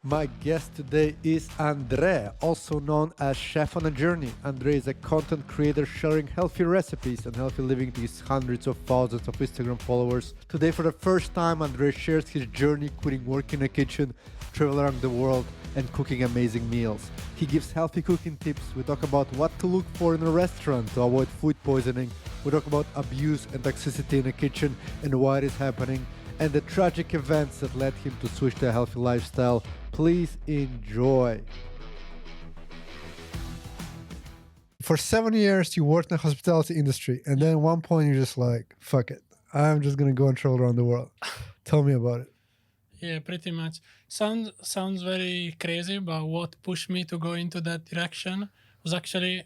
My guest today is Andre, also known as Chef on a Journey. Andre is a content creator sharing healthy recipes and healthy living to his hundreds of thousands of Instagram followers. Today, for the first time, Andre shares his journey quitting work in a kitchen, travel around the world, and cooking amazing meals. He gives healthy cooking tips. We talk about what to look for in a restaurant to avoid food poisoning. We talk about abuse and toxicity in a kitchen and why it is happening, and the tragic events that led him to switch to a healthy lifestyle. Please enjoy. For 7 years, you worked in the hospitality industry, and then at one point you're just like, fuck it. I'm just going to go and travel around the world. Tell me about it. Yeah, pretty much. Sounds very crazy, but what pushed me to go into that direction was actually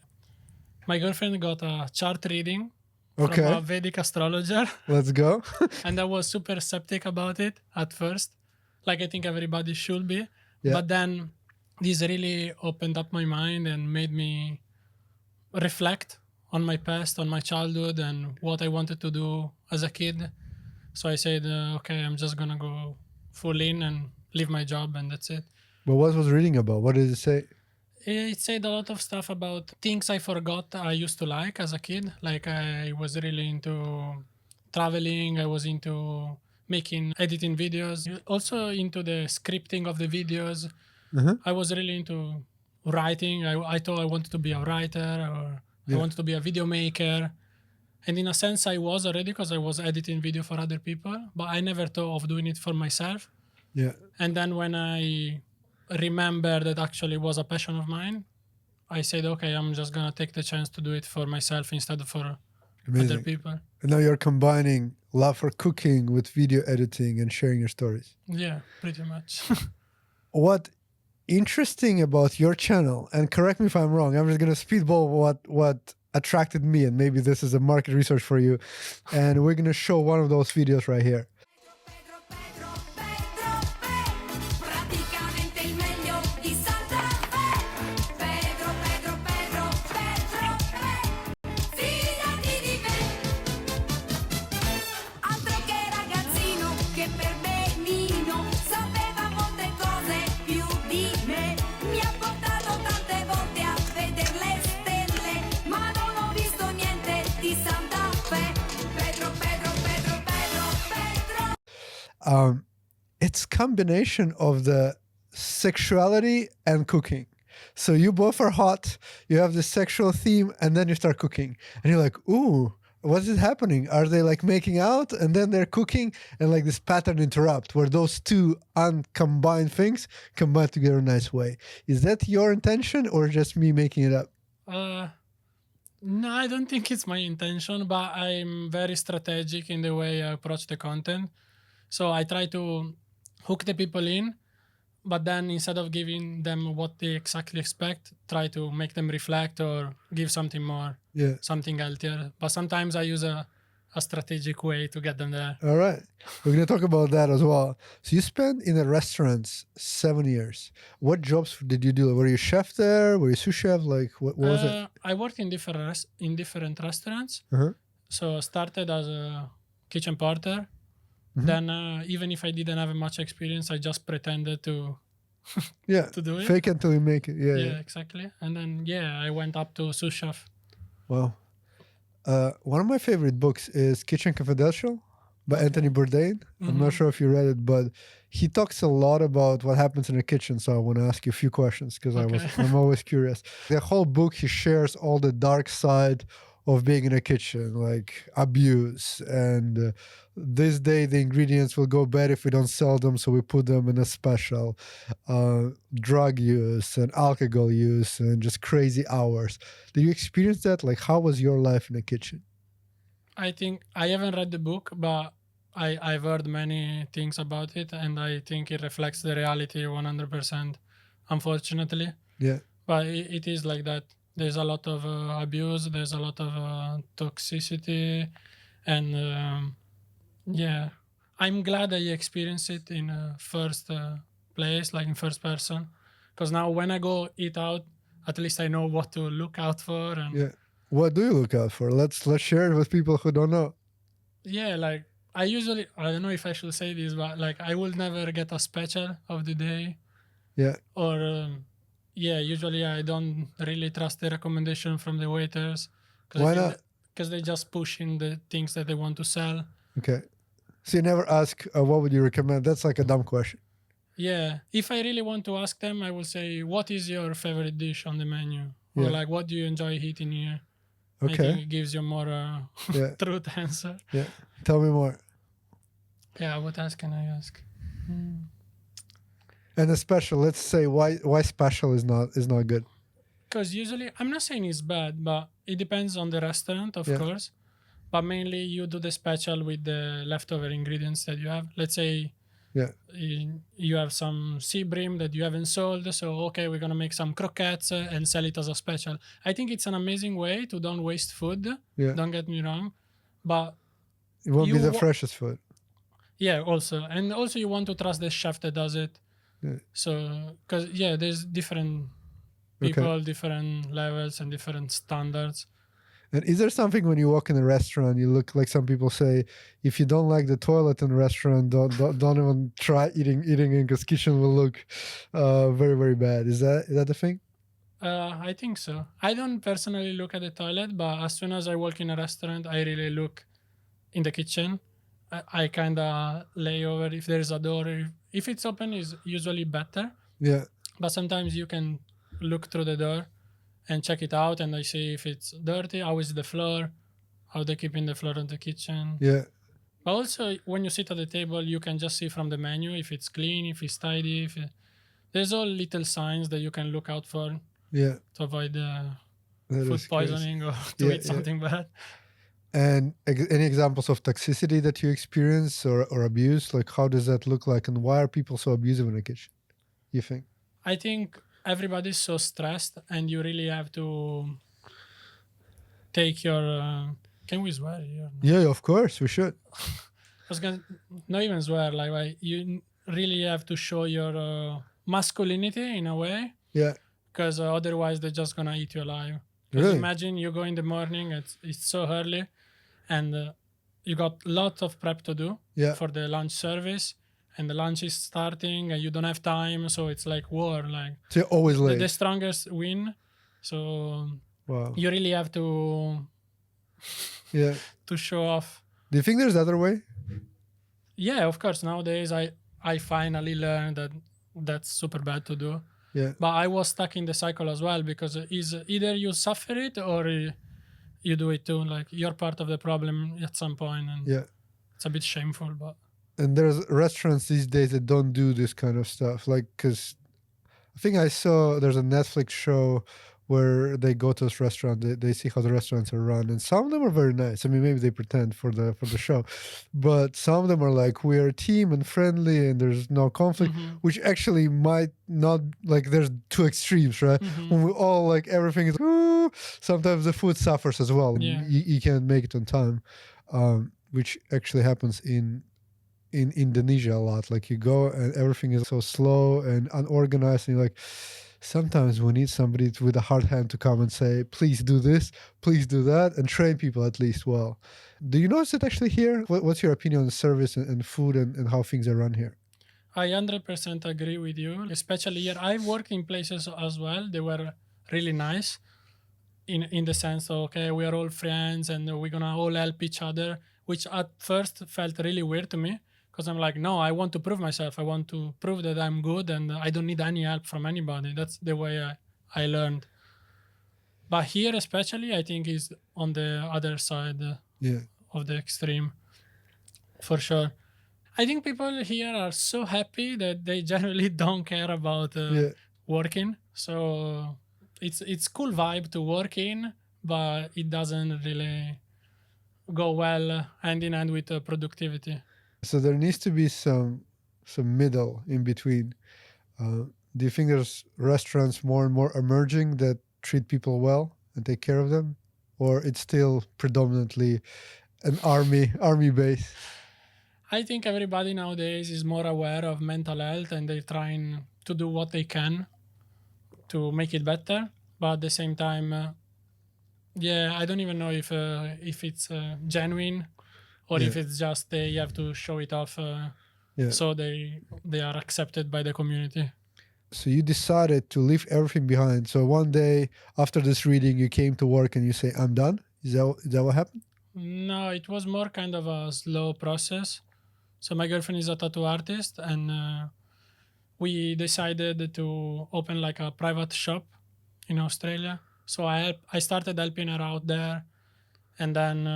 my girlfriend got a chart reading from a Vedic astrologer. Let's go. And I was super skeptic about it at first. Like I think everybody should be. Yeah. But then this really opened up my mind and made me reflect on my past, on my childhood, and what I wanted to do as a kid. So I said, okay, I'm just going to go full in and leave my job, and that's it. But what was reading about? What did it say? It said a lot of stuff about things I forgot I used to like as a kid. Like I was really into traveling. I was into editing videos. Also into the scripting of the videos. I was really into writing. I thought I wanted to be a writer, or I wanted to be a video maker. And in a sense, I was already, because I was editing video for other people, but I never thought of doing it for myself. Yeah. And then when I remember that actually was a passion of mine, I said, okay, I'm just going to take the chance to do it for myself instead of for other people. And now you're combining love for cooking with video editing and sharing your stories. Yeah, pretty much. What interesting about your channel, and correct me if I'm wrong, I'm just going to speedball what attracted me, and maybe this is a market research for you, and we're going to show one of those videos right here. It's combination of the sexuality and cooking. So you both are hot, you have the sexual theme, and then you start cooking. And you're like, ooh, what is happening? Are they like making out and then they're cooking, and like this pattern interrupt where those two uncombined things combine together in a nice way. Is that your intention or just me making it up? No, I don't think it's my intention, but I'm very strategic in the way I approach the content. So I try to hook the people in, but then instead of giving them what they exactly expect, try to make them reflect or give something more, something healthier. But sometimes I use a strategic way to get them there. All right. We're going to talk about that as well. So you spent in the restaurants 7 years. What jobs did you do? Were you chef there? Were you sous chef? Like, what was it? I worked in different restaurants. So I started as a kitchen porter. Then even if I didn't have much experience, I just pretended to to do it. Fake until you make it. Yeah, exactly. And then I went up to sous chef. Wow. One of my favorite books is Kitchen Confidential by Anthony Bourdain. I'm not sure if you read it, but he talks a lot about what happens in the kitchen. So I want to ask you a few questions because I'm always curious. The whole book, he shares all the dark side of being in a kitchen, like abuse, and this day the ingredients will go bad if we don't sell them, so we put them in a special, drug use and alcohol use and just crazy hours. Did you experience that? Like, how was your life in a kitchen? I think I haven't read the book, but I've heard many things about it, and I think it reflects the reality 100%, unfortunately. Yeah. But it is like that. There's a lot of abuse, there's a lot of toxicity, and I'm glad I experienced it in first place, like in first person, because now when I go eat out, at least I know what to look out for. And what do you look out for? Let's share it with people who don't know. Like I don't know if I should say this, but like I will never get a special of the day. Yeah. Or usually I don't really trust the recommendation from the waiters because I Why think not? because they just push in the things that they want to sell. Okay. So you never ask, what would you recommend? That's like a dumb question. Yeah, if I really want to ask them, I will say, "What is your favorite dish on the menu?" Or Yeah. like, "What do you enjoy eating here?" I Okay. think it gives you more Yeah. truth answer. Yeah. Tell me more. Yeah, what else can I ask? And a special, let's say why special is not good. Because usually, I'm not saying it's bad, but it depends on the restaurant, of Yeah. course. But mainly, you do the special with the leftover ingredients that you have. Let's say Yeah. you have some sea bream that you haven't sold, so okay, we're gonna make some croquettes and sell it as a special. I think it's an amazing way to don't waste food. Yeah. Don't get me wrong, but It won't you be the freshest food. yeah, also, and also you want to trust the chef that does it. Yeah. So because there's different Okay. people, different levels, and different standards. And is there something when you walk in a restaurant, you look like some people say, if you don't like the toilet in a restaurant, don't even try eating in because kitchen will look very, very bad. Is that the thing? I think so. I don't personally look at the toilet, but as soon as I walk in a restaurant, I really look in the kitchen. I kind of lay over if there's a door. If it's open, is usually better. Yeah. But sometimes you can look through the door and check it out, and I see if it's dirty, how is the floor, how they keep in the floor of the kitchen. Yeah. But also, when you sit at the table, you can just see from the menu if it's clean, if it's tidy. There's all little signs that you can look out for Yeah. to avoid That food is crazy. poisoning or to Yeah, eat something bad. And any examples of toxicity that you experience or abuse? Like, how does that look like, and why are people so abusive in the kitchen, you think? I think everybody's so stressed, and you really have to take your. Can we swear here? No. Yeah, of course, we should. I was gonna not even swear. Like you really have to show your masculinity in a way, Yeah. because otherwise they're just gonna eat you alive. Because Really? imagine you go in the morning, it's so early, and you got lot of prep to do Yeah. for the lunch service, and the lunch is starting, and you don't have time, so it's like war. Like So you're always late. the strongest win. So Wow. you really have to Yeah. to show off. Do you think there's other way? Yeah, of course. Nowadays, I finally learned that that's super bad to do. Yeah. But I was stuck in the cycle as well, because is either you suffer it or you do it too. Like you're part of the problem at some point, and Yeah. it's a bit shameful. But And there's restaurants these days that don't do this kind of stuff. Like, because I think I saw there's a Netflix show where they go to this restaurant, they see how the restaurants are run, and some of them are very nice. I mean, maybe they pretend for the show, but some of them are like, we are a team and friendly and there's no conflict, which actually might not, like, there's two extremes, right? When we all, like, everything is, ooh, sometimes the food suffers as well. Yeah. You can't make it on time, which actually happens in Indonesia a lot. Like, you go and everything is so slow and unorganized, and you're like, sometimes we need somebody with a hard hand to come and say, please do this, please do that, and train people at least well. Do you notice it actually here? What's your opinion on service and food and how things are run here? I 100% agree with you, especially here. I've worked in places as well. They were really nice in the sense of, okay, we are all friends and we're going to all help each other, which at first felt really weird to me. Because I'm like, no, I want to prove myself. I want to prove that I'm good and I don't need any help from anybody. That's the way I learned. But here, especially, I think is on the other side of the extreme, for sure. I think people here are so happy that they generally don't care about working. So it's cool vibe to work in, but it doesn't really go well hand in hand with productivity. So there needs to be some middle in between. Do you think there's restaurants more and more emerging that treat people well and take care of them, or it's still predominantly an army base? I think everybody nowadays is more aware of mental health, and they're trying to do what they can to make it better. But at the same time, I don't even know if it's genuine, or if it's just they have to show it off so they are accepted by the community. So you decided to leave everything behind. So one day after this reading, you came to work and you say, "I'm done." Is that what happened? No, it was more kind of a slow process. So my girlfriend is a tattoo artist, and we decided to open like a private shop in Australia. So I started helping her out there, and then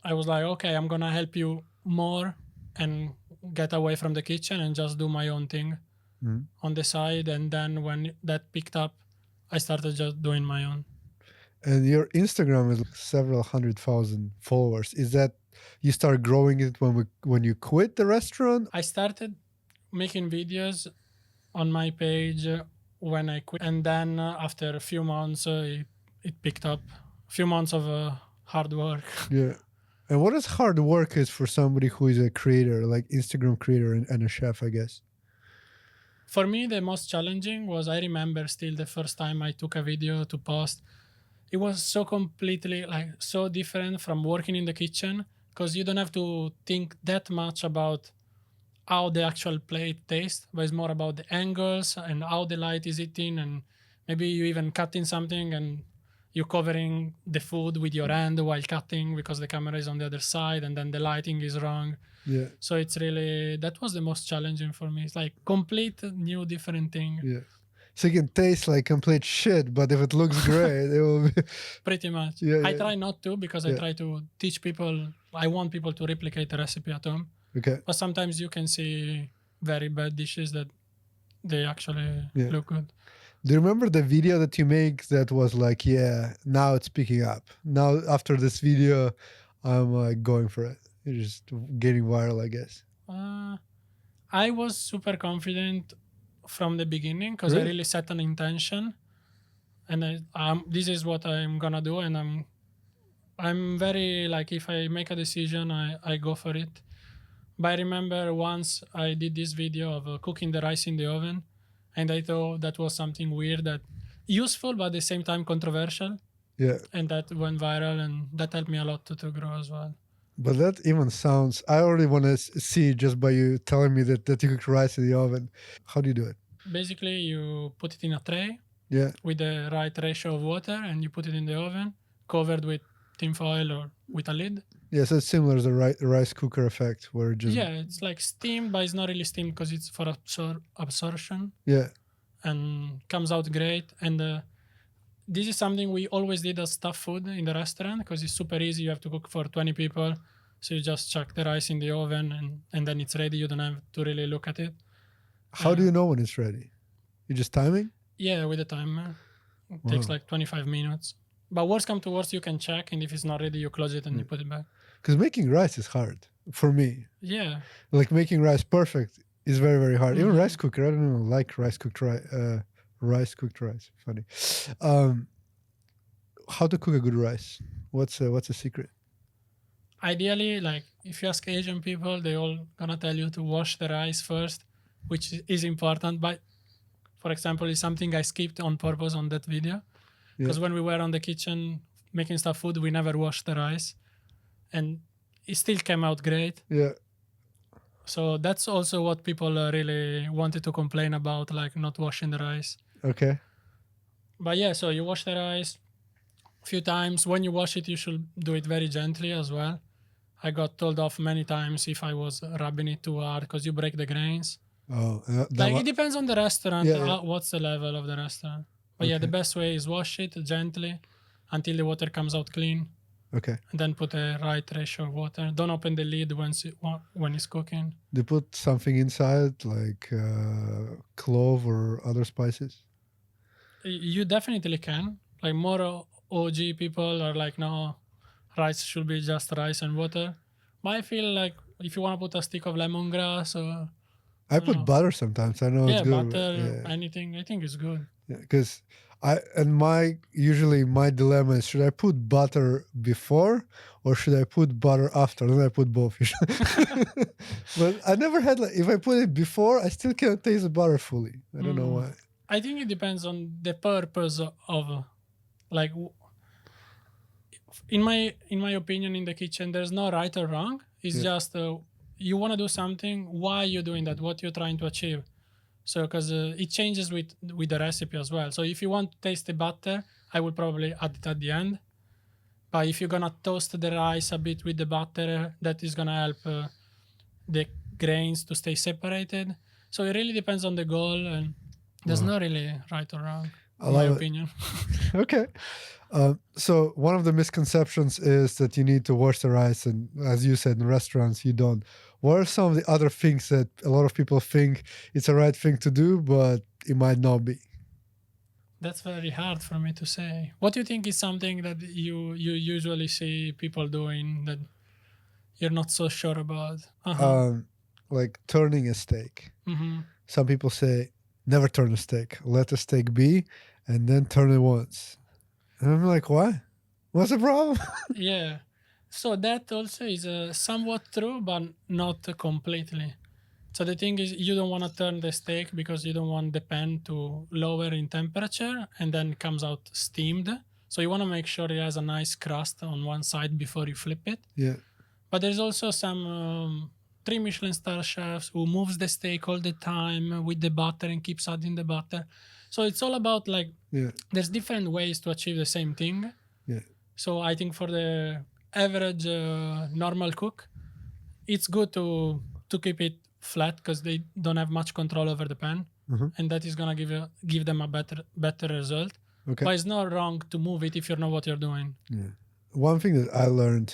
I was like, okay, I'm gonna help you more and get away from the kitchen and just do my own thing on the side. And then when that picked up, I started just doing my own. And your Instagram is several 100,000 followers. Is that you start growing it when you quit the restaurant? I started making videos on my page when I quit, and then after a few months, it picked up. A few months of hard work. Yeah. And what is hard work is for somebody who is a creator, like Instagram creator and a chef, I guess? For me, the most challenging was, I remember still the first time I took a video to post. It was so completely like so different from working in the kitchen, because you don't have to think that much about how the actual plate tastes, but it's more about the angles and how the light is hitting, and maybe you even cutting something and you covering the food with your hand while cutting because the camera is on the other side and then the lighting is wrong. Yeah. So it's really, that was the most challenging for me. It's like complete new different thing. Yeah. So it can taste like complete shit, but if it looks great, it will be. Pretty much. Yeah, I yeah. try not to, because I try to teach people. I want people to replicate the recipe at home. Okay. But sometimes you can see very bad dishes that they actually look good. Do you remember the video that you make that was like, yeah, now it's picking up. Now after this video, I'm like going for it. It's just getting viral, I guess. I was super confident from the beginning, because I really set an intention, and this is what I'm gonna do, and I'm very like, if I make a decision, I go for it. But I remember once I did this video of cooking the rice in the oven, and I thought that was something weird, that useful but at the same time controversial. Yeah. And that went viral, and that helped me a lot to grow as well. But that even sounds, I already want to see just by you telling me that you cook rice in the oven. How do you do it? Basically, you put it in a tray Yeah. with the right ratio of water, and you put it in the oven, covered with tin foil or with a lid. Yeah, so it's similar to the rice cooker effect, where it just... Yeah, it's like steamed, but it's not really steamed because it's for absorption. Yeah. And comes out great. And this is something we always did as staff food in the restaurant, because it's super easy. You have to cook for 20 people. So you just chuck the rice in the oven, and then it's ready. You don't have to really look at it. How do you know when it's ready? You just timing? Yeah, with the timer. It takes like 25 minutes. But worst come to worst, you can check, and if it's not ready, you close it and you put it back. Because making rice is hard for me. Yeah. Like making rice perfect is very, very hard. Even rice cooker, I don't know, like rice cooked rice. Funny. How to cook a good rice? What's the secret? Ideally, like if you ask Asian people, they all gonna tell you to wash the rice first, which is important. But for example, it's something I skipped on purpose on that video, because when we were on the kitchen making stuff food, we never washed the rice, and it still came out great. Yeah. So that's also what people really wanted to complain about, like not washing the rice. Okay. But yeah, so you wash the rice a few times. When you wash it, you should do it very gently as well. I got told off many times if I was rubbing it too hard, because you break the grains. Oh, Like it depends on the restaurant, Yeah. what's the level of the restaurant. But yeah, the best way is wash it gently until the water comes out clean. Okay. And then put a right ratio of water. Don't open the lid when it's cooking. They put something inside, like clove or other spices? You definitely can. Like more OG people are like, no, rice should be just rice and water. But I feel like if you want to put a stick of lemongrass or... I put butter sometimes. I know it's good. Butter, anything. I think it's good. Yeah, because usually my dilemma is, should I put butter before or should I put butter after? Then I put both. But I never had, like, if I put it before, I still can't taste the butter fully. I don't know why. I think it depends on the purpose of, like, in my opinion, in the kitchen, there's no right or wrong. It's just you want to do something. Why are you doing that? What you're trying to achieve. So because it changes with the recipe as well. So if you want to taste the butter, I will probably add it at the end. But if you're gonna toast the rice a bit with the butter, that is gonna help the grains to stay separated. So it really depends on the goal, and there's no really right or wrong, I in my love it. opinion. Okay. So one of the misconceptions is that you need to wash the rice, and as you said, in restaurants you don't. What are some of the other things that a lot of people think it's a right thing to do, but it might not be? That's very hard for me to say. What do you think is something that you usually see people doing that you're not so sure about? Like turning a steak. Hmm. Some people say never turn a steak. Let the steak be, and then turn it once. And I'm like, why? What's the problem? Yeah. So that also is somewhat true, but not completely. So the thing is, you don't want to turn the steak because you don't want the pan to lower in temperature and then comes out steamed. So you want to make sure it has a nice crust on one side before you flip it. Yeah. But there's also some 3 Michelin star chefs who moves the steak all the time with the butter and keeps adding the butter. So it's all about like Yeah. there's different ways to achieve the same thing. Yeah. So I think for the average normal cook, it's good to keep it flat because they don't have much control over the pan, and that is gonna give them a better result. Okay. But it's not wrong to move it if you know what you're doing. Yeah. One thing that I learned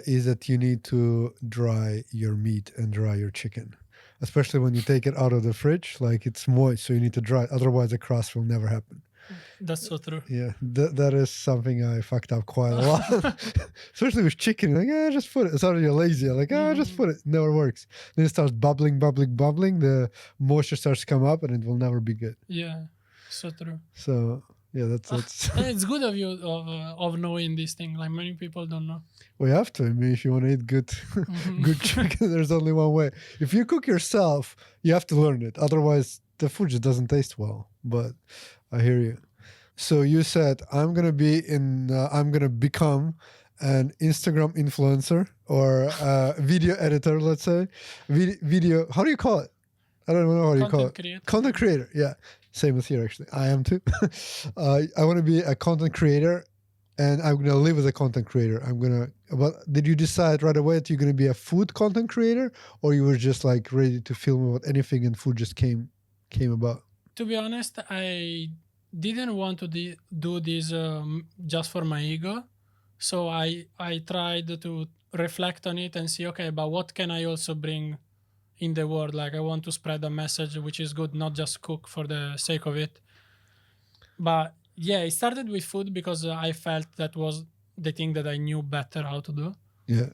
is that you need to dry your meat and dry your chicken, especially when you take it out of the fridge. Like it's moist, so you need to dry it. Otherwise, the crust will never happen. That's so true. Yeah, that is something I fucked up quite a lot, especially with chicken. Like, just put it. It's already lazy. I'm like, just put it. Never works. Then it starts bubbling. The moisture starts to come up, and it will never be good. Yeah, so true. So yeah, that's It's good of you of knowing this thing. Like many people don't know. we have to. I mean, if you want to eat good, good chicken, there's only one way. If you cook yourself, you have to learn it. Otherwise, the food just doesn't taste well. But I hear you. So you said I'm gonna become an Instagram influencer or a video editor. Let's say video. How do you call it? I don't know how you call it. Creator. Content creator. Yeah, same as here actually. I am too. I want to be a content creator, and I'm gonna live as a content creator. But did you decide right away that you're gonna be a food content creator, or you were just like ready to film about anything and food just came about? To be honest, I didn't want to do this just for my ego. So I tried to reflect on it and see, okay, but what can I also bring in the world? Like I want to spread a message which is good, not just cook for the sake of it. But yeah, it started with food because I felt that was the thing that I knew better how to do. Yeah.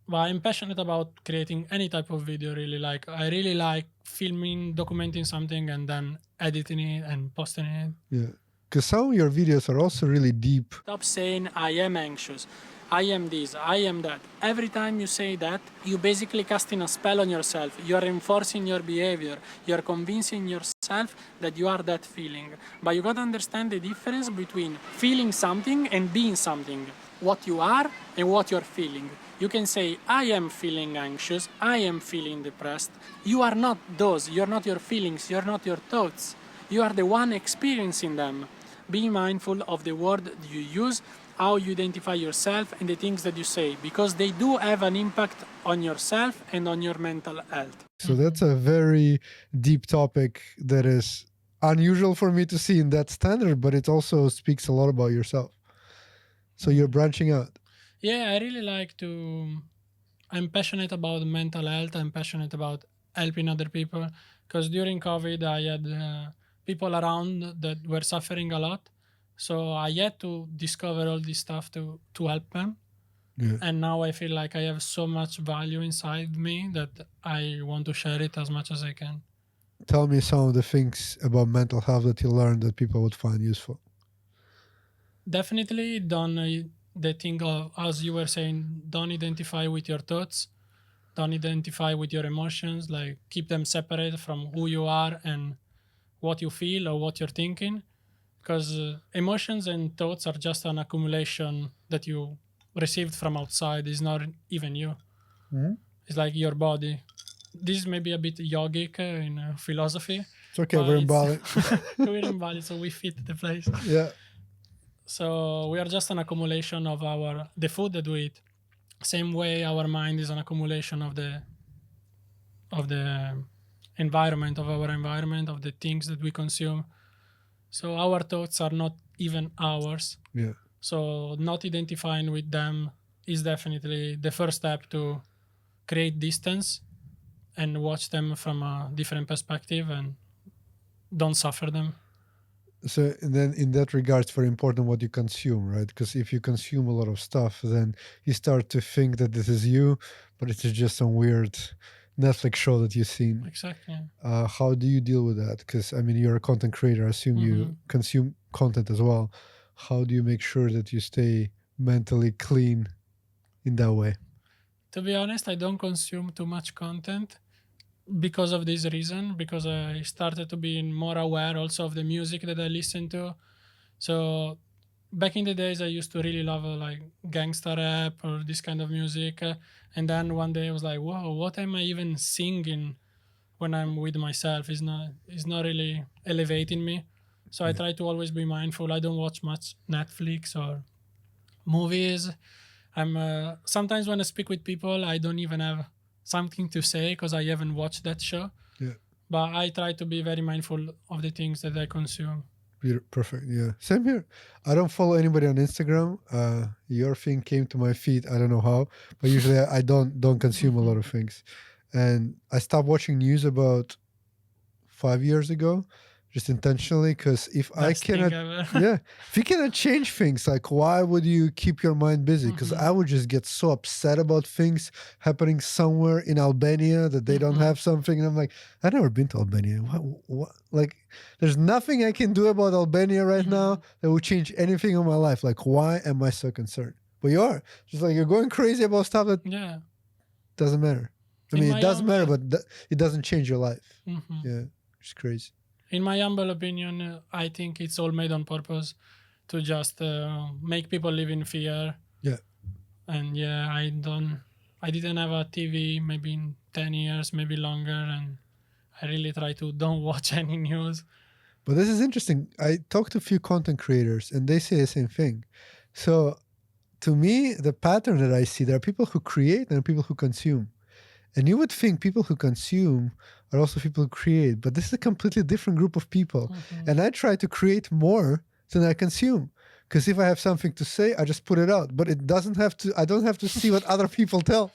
But I'm passionate about creating any type of video, really. Like I really like filming, documenting something, and then editing it and posting it. Yeah. Because some of your videos are also really deep. Stop saying I am anxious, I am this, I am that. Every time you say that, you basically casting a spell on yourself. You are reinforcing your behavior. You are convincing yourself that you are that feeling. But you gotta understand the difference between feeling something and being something. What you are and what you're feeling. You can say, I am feeling anxious, I am feeling depressed. You are not those, you're not your feelings, you're not your thoughts. You are the one experiencing them. Be mindful of the word that you use, how you identify yourself, and the things that you say, because they do have an impact on yourself and on your mental health. So that's a very deep topic that is unusual for me to see in that standard, but it also speaks a lot about yourself. So you're branching out. Yeah, I really like to. I'm passionate about mental health. I'm passionate about helping other people because during COVID, I had people around that were suffering a lot. So I had to discover all this stuff to help them. Yeah. And now I feel like I have so much value inside me that I want to share it as much as I can. Tell me some of the things about mental health that you learned that people would find useful. Definitely don't the thing of, as you were saying, don't identify with your thoughts, don't identify with your emotions, like keep them separate from who you are and what you feel or what you're thinking, because emotions and thoughts are just an accumulation that you received from outside. It's not even you. Mm-hmm. It's like your body. this is maybe a bit yogic in philosophy. It's okay. but We're in Bali. we're in Bali, so we fit the place. Yeah. So we are just an accumulation of the food that we eat. Same way our mind is an accumulation of the environment, of the things that we consume. So our thoughts are not even ours. Yeah. So not identifying with them is definitely the first step to create distance and watch them from a different perspective and don't suffer them. So then in that regard, it's very important what you consume, right? Because if you consume a lot of stuff, then you start to think that this is you, but it's just some weird Netflix show that you've seen. Exactly. How do you deal with that? Because I mean, you're a content creator. I assume you consume content as well. How do you make sure that you stay mentally clean in that way? To be honest, I don't consume too much content because of this reason, because I started to be more aware also of the music that I listen to. So back in the days, I used to really love like gangster rap or this kind of music. And then one day I was like, whoa, what am I even singing when I'm with myself? It's not really elevating me. So I try to always be mindful. I don't watch much Netflix or movies. I'm sometimes when I speak with people, I don't even have something to say because I haven't watched that show. Yeah. But I try to be very mindful of the things that I consume. Perfect. Yeah. Same here. I don't follow anybody on Instagram. Your thing came to my feed. I don't know how, but usually I don't consume a lot of things. And I stopped watching news about 5 years ago, just intentionally, because if I cannot, if you cannot change things, like why would you keep your mind busy? Because I would just get so upset about things happening somewhere in Albania that they don't have something, and I'm like, I've never been to Albania. What? Like, there's nothing I can do about Albania right now that will change anything in my life. Like, why am I so concerned? But you are just like you're going crazy about stuff that doesn't matter. I mean, it does matter, but it doesn't change your life. Yeah. It's crazy. In my humble opinion, I think it's all made on purpose to just make people live in fear. Yeah. And I didn't have a TV maybe in 10 years, maybe longer. And I really try to don't watch any news. But this is interesting. I talked to a few content creators and they say the same thing. So to me, the pattern that I see, there are people who create and there are people who consume. And you would think people who consume are also people who create, but this is a completely different group of people. And I try to create more than I consume. Because if I have something to say, I just put it out. But it doesn't have to, I don't have to see what other people tell.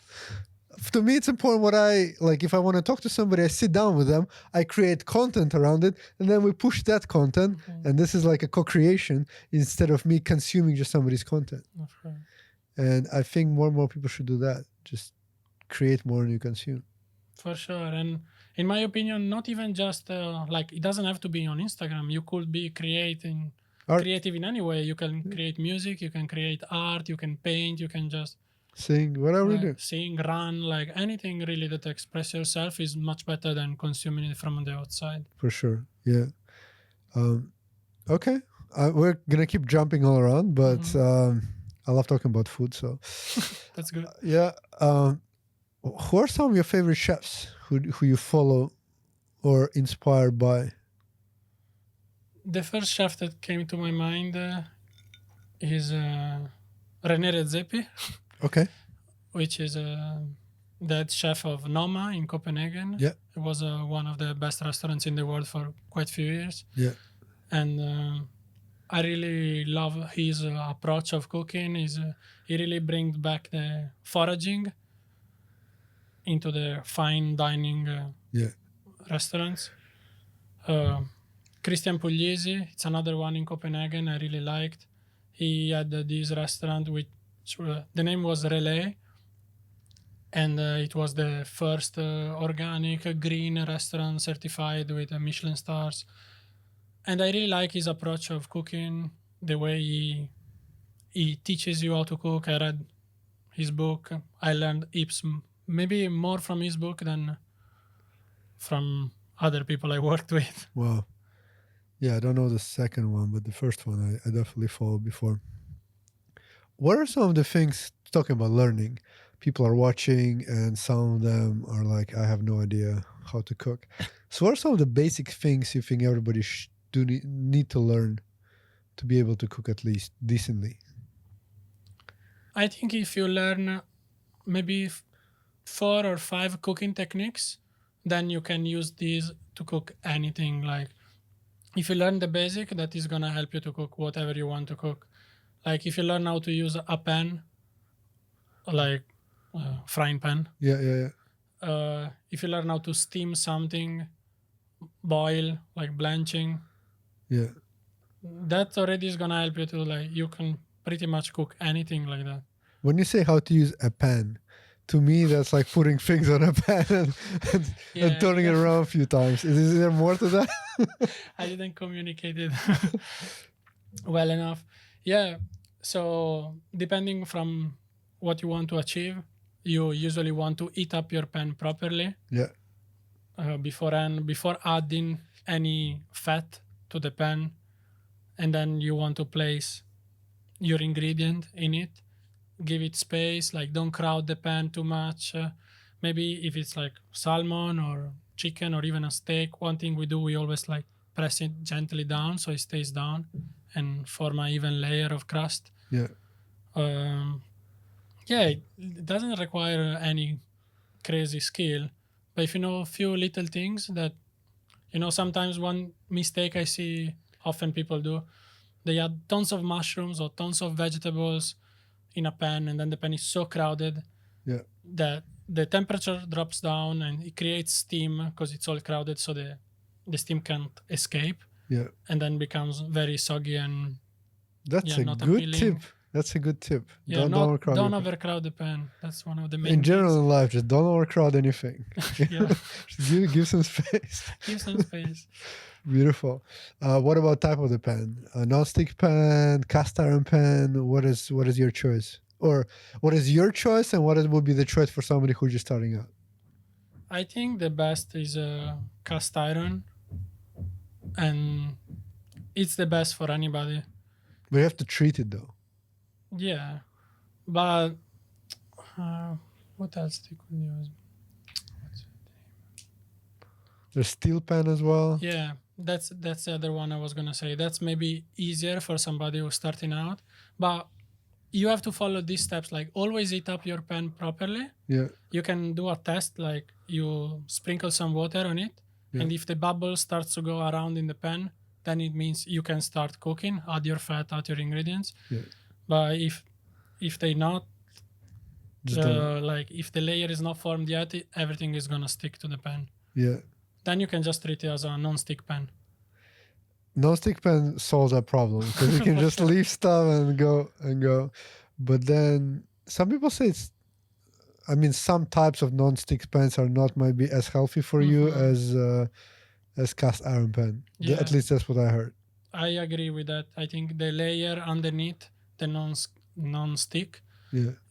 To me, it's important what I, like if I want to talk to somebody, I sit down with them, I create content around it, and then we push that content. And this is like a co-creation instead of me consuming just somebody's content. And I think more and more people should do that. Just create more than you consume. For sure. And in my opinion, not even just like it doesn't have to be on Instagram. You could be creative in any way. You can create music, you can create art, you can paint, you can just sing, whatever you do. Sing, run, like anything really that express yourself is much better than consuming it from the outside. For sure. Yeah. Okay. We're going to keep jumping all around, but I love talking about food. So that's good. Yeah. Who are some of your favorite chefs who you follow or inspired by? The first chef that came to my mind is René Redzepi. Okay. Which is the chef of Noma in Copenhagen. Yeah. It was one of the best restaurants in the world for quite a few years. Yeah. And I really love his approach of cooking. He really brings back the foraging into the fine dining restaurants. Christian Pugliese, it's another one in Copenhagen I really liked. He had this restaurant which the name was Relais, and it was the first organic green restaurant certified with Michelin stars. And I really like his approach of cooking, the way he teaches you how to cook. I read his book. I learned heaps, maybe more from his book than from other people I worked with. Wow. Yeah, I don't know the second one, but the first one I definitely followed before. What are some of the things, talking about learning, people are watching, and some of them are like, I have no idea how to cook. So what are some of the basic things you think everybody need to learn to be able to cook at least decently? I think if you learn maybe 4 or 5 cooking techniques, then you can use these to cook anything. Like if you learn the basic, that is gonna help you to cook whatever you want to cook. Like if you learn how to use a pan, like frying pan. Yeah. If you learn how to steam something, boil, like blanching, Yeah. that already is gonna help you to, like, you can pretty much cook anything like that. When you say how to use a pan, to me that's like putting things on a pan and turning it around a few times. Is there more to that? I didn't communicate it well enough. Yeah. So depending from what you want to achieve, you usually want to heat up your pan properly. Yeah. Before adding any fat to the pan, and then you want to place your ingredient in it. Give it space, like don't crowd the pan too much. Maybe if it's like salmon or chicken or even a steak, one thing we always like press it gently down so it stays down and form an even layer of crust. Yeah. It doesn't require any crazy skill, but if you know a few little things that, sometimes one mistake I see often people do, they add tons of mushrooms or tons of vegetables in a pan, and then the pan is so crowded that the temperature drops down and it creates steam because it's all crowded, so the steam can't escape. Yeah. And then becomes very soggy and that's a not good appealing. tip. That's a good tip. Yeah, don't overcrowd the pan. That's one of the main in general things. in life, just don't overcrowd anything. Yeah. give some space. Give some space. Beautiful. What about type of the pan? A non-stick pan, cast iron pan? What is your choice? Or what is your choice, and would be the choice for somebody who's just starting out? I think the best is cast iron, and it's the best for anybody. But you have to treat it though. Yeah, but what else they could use? There's steel pan as well. Yeah, that's the other one I was gonna say. That's maybe easier for somebody who's starting out, but you have to follow these steps. Like always heat up your pan properly. Yeah. You can do a test, like you sprinkle some water on it, and if the bubble starts to go around in the pan, then it means you can start cooking. Add your fat, add your ingredients. Yeah. But if they not, like if the layer is not formed yet, everything is gonna stick to the pan. Yeah. Then you can just treat it as a non-stick pan. Non-stick pan solves that problem because you can just leave stuff and go. But then some people say some types of non-stick pans are not maybe as healthy for you as cast iron pan. Yeah. At least that's what I heard. I agree with that. I think the layer underneath the non-stick,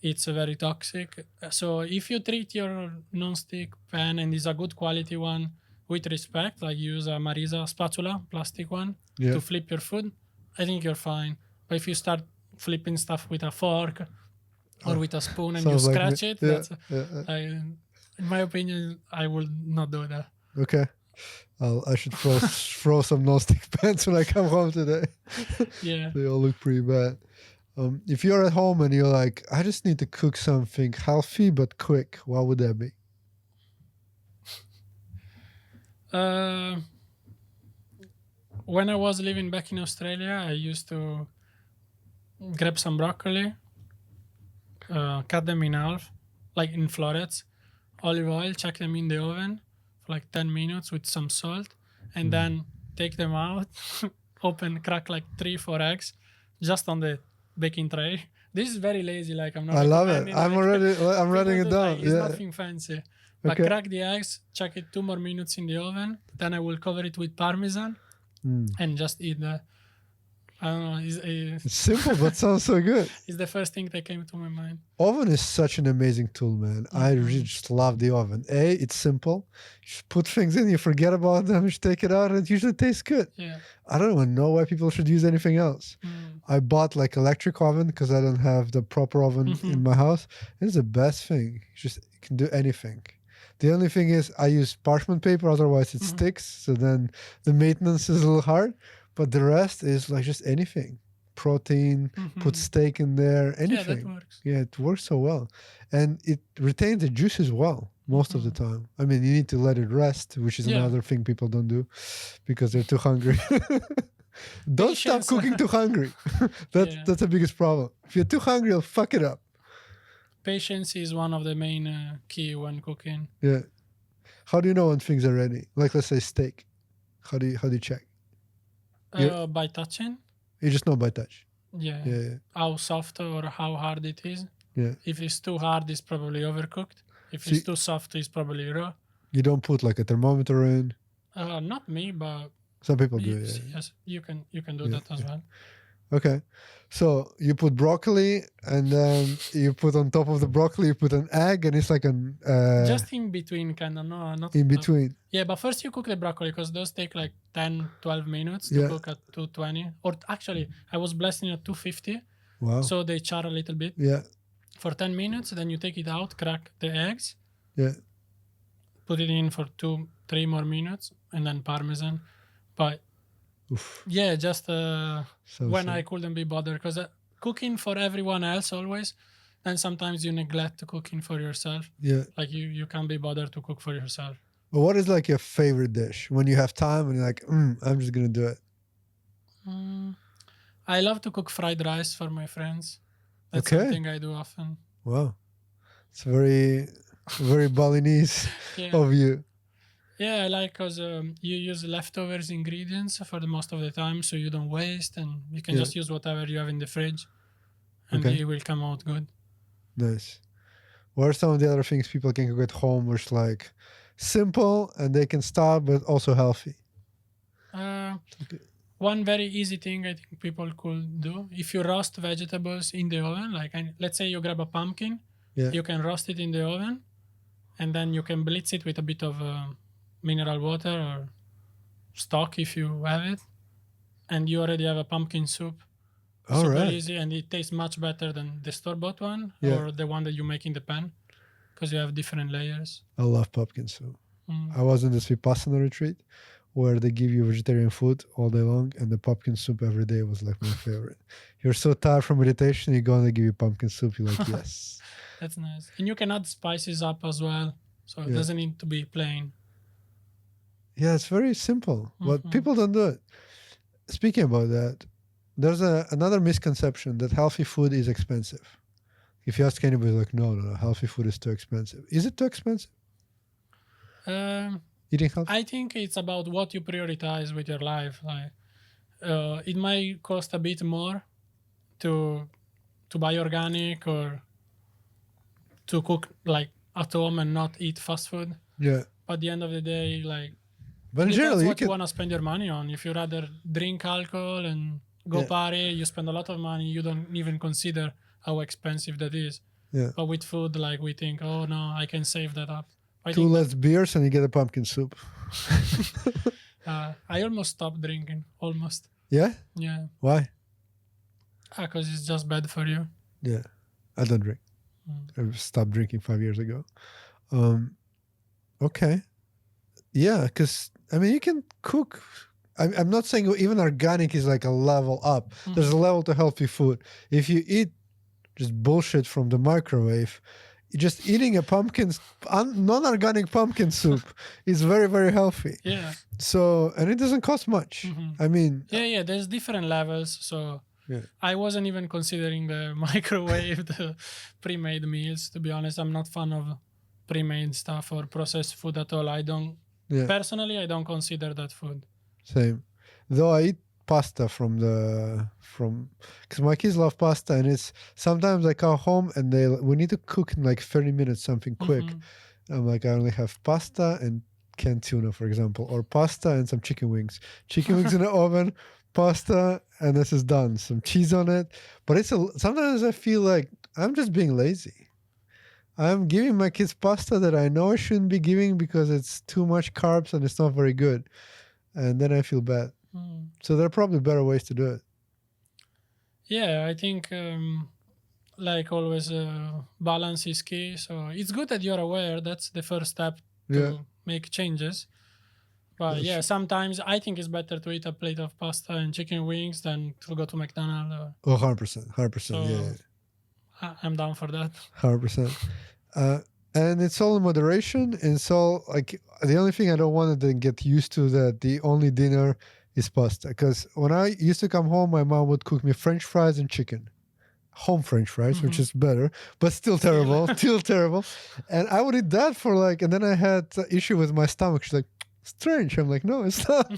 it's very toxic. So if you treat your non-stick pan and it's a good quality one with respect, like use a Marisa spatula, plastic one, to flip your food, I think you're fine. But if you start flipping stuff with a fork or with a spoon and you scratch it, that's in my opinion, I will not do that. Okay. I should throw some non-stick pans when I come home today. Yeah. They all look pretty bad. If you're at home and you're like, I just need to cook something healthy but quick, what would that be? When I was living back in Australia, I used to grab some broccoli, cut them in half, like in florets, olive oil, chuck them in the oven for like 10 minutes with some salt, and then take them out, crack like 3-4 eggs just on the baking tray. This is very lazy, like I'm not. I love it. I'm writing it down. It's nothing fancy. But crack the eggs, chuck it 2 more minutes in the oven. Then I will cover it with Parmesan and just eat that. I don't know. It's simple, but sounds so good. It's the first thing that came to my mind. Oven is such an amazing tool, man. I really just love the oven. It's simple. You just put things in, you forget about them, you just take it out, and it usually tastes good. Yeah. I don't even know why people should use anything else. I bought like electric oven because I don't have the proper oven in my house. It's the best thing. You can do anything. The only thing is I use parchment paper, otherwise it sticks. So then the maintenance is a little hard. But the rest is like just anything. Protein, put steak in there, anything. Yeah, that works. Yeah, it works so well. And it retains the juices well most of the time. I mean, you need to let it rest, which is another thing people don't do because they're too hungry. Don't stop cooking too hungry. That's the biggest problem. If you're too hungry, you'll fuck it up. Patience is one of the main key when cooking. Yeah. How do you know when things are ready? Like, let's say steak. How do you check? By touching. You just know by touch. Yeah. How soft or how hard it is. Yeah. If it's too hard, it's probably overcooked. If it's too soft, it's probably raw. You don't put like a thermometer in? Not me, but some people do. Yes, you can do that as well. Okay. So you put broccoli, and then you put on top of the broccoli, you put an egg, and it's like an... just in between, kind of. No, not in between. Yeah, but first you cook the broccoli, because those take like 10, 12 minutes to cook at 220. Or actually, I was blasting at 250. Wow. So they char a little bit. Yeah. For 10 minutes, then you take it out, crack the eggs. Yeah. Put it in for 2-3 more minutes, and then Parmesan. But... Oof. Yeah, just when I couldn't be bothered, because cooking for everyone else always, and sometimes you neglect cooking for yourself. Yeah, like you can't be bothered to cook for yourself. But what is like your favorite dish when you have time and you're like, I'm just gonna do it? I love to cook fried rice for my friends. That's something I do often. Wow, it's very, very Balinese of you. Yeah, I like because you use leftovers ingredients for the most of the time, so you don't waste, and you can just use whatever you have in the fridge, and it will come out good. Nice. What are some of the other things people can cook at home, which like simple and they can start, but also healthy? One very easy thing I think people could do, if you roast vegetables in the oven, like let's say you grab a pumpkin, you can roast it in the oven, and then you can blitz it with a bit of mineral water or stock if you have it, and you already have a pumpkin soup. Super easy, and it tastes much better than the store-bought one or the one that you make in the pan, because you have different layers. I love pumpkin soup. I was in this Vipassana retreat where they give you vegetarian food all day long, and the pumpkin soup every day was like my favorite. You're so tired from meditation, you go and they give you pumpkin soup, you're like, yes. That's nice. And you can add spices up as well, so it doesn't need to be plain. Yeah, it's very simple, but people don't do it. Speaking about that, there's another misconception that healthy food is expensive. If you ask anybody, like, no, healthy food is too expensive. Is it too expensive? Eating healthy? I think it's about what you prioritize with your life. Like, it might cost a bit more to buy organic or to cook like at home and not eat fast food. Yeah. But at the end of the day, like, but depends what you want to spend your money on. If you rather drink alcohol and go party, you spend a lot of money. You don't even consider how expensive that is. Yeah. But with food, like, we think, oh no, I can save that up. Two less beers and you get a pumpkin soup. I almost stopped drinking. Almost. Yeah? Yeah. Why? Because it's just bad for you. Yeah. I don't drink. I stopped drinking 5 years ago. Okay. Yeah, because, I mean, you can cook. I'm not saying even organic is like a level up. There's a level to healthy food. If you eat just bullshit from the microwave, just eating a non-organic pumpkin soup is very, very healthy. Yeah. So, and it doesn't cost much. I mean... Yeah, there's different levels. So I wasn't even considering the microwave, the pre-made meals. To be honest, I'm not fan of pre-made stuff or processed food at all. Personally, I don't consider that food. Same. Though I eat pasta because my kids love pasta, and it's sometimes I come home and we need to cook in like 30 minutes something quick. I'm like, I only have pasta and canned tuna, for example, or pasta and some chicken wings. Chicken wings in the oven, pasta, and this is done. Some cheese on it. But sometimes I feel like I'm just being lazy. I'm giving my kids pasta that I know I shouldn't be giving because it's too much carbs and it's not very good. And then I feel bad. So there are probably better ways to do it. Yeah, I think like always, balance is key. So it's good that you're aware. That's the first step to make changes. But yeah, sometimes I think it's better to eat a plate of pasta and chicken wings than to go to McDonald's. Oh, 100%. 100%. So I'm down for that. 100%. And it's all in moderation. And so, like, the only thing I don't want to then get used to that the only dinner is pasta. Because when I used to come home, my mom would cook me French fries and chicken. Home French fries, which is better, but still terrible, still terrible. And I would eat that for like, and then I had issue with my stomach. She's like, strange. I'm like, no, it's not.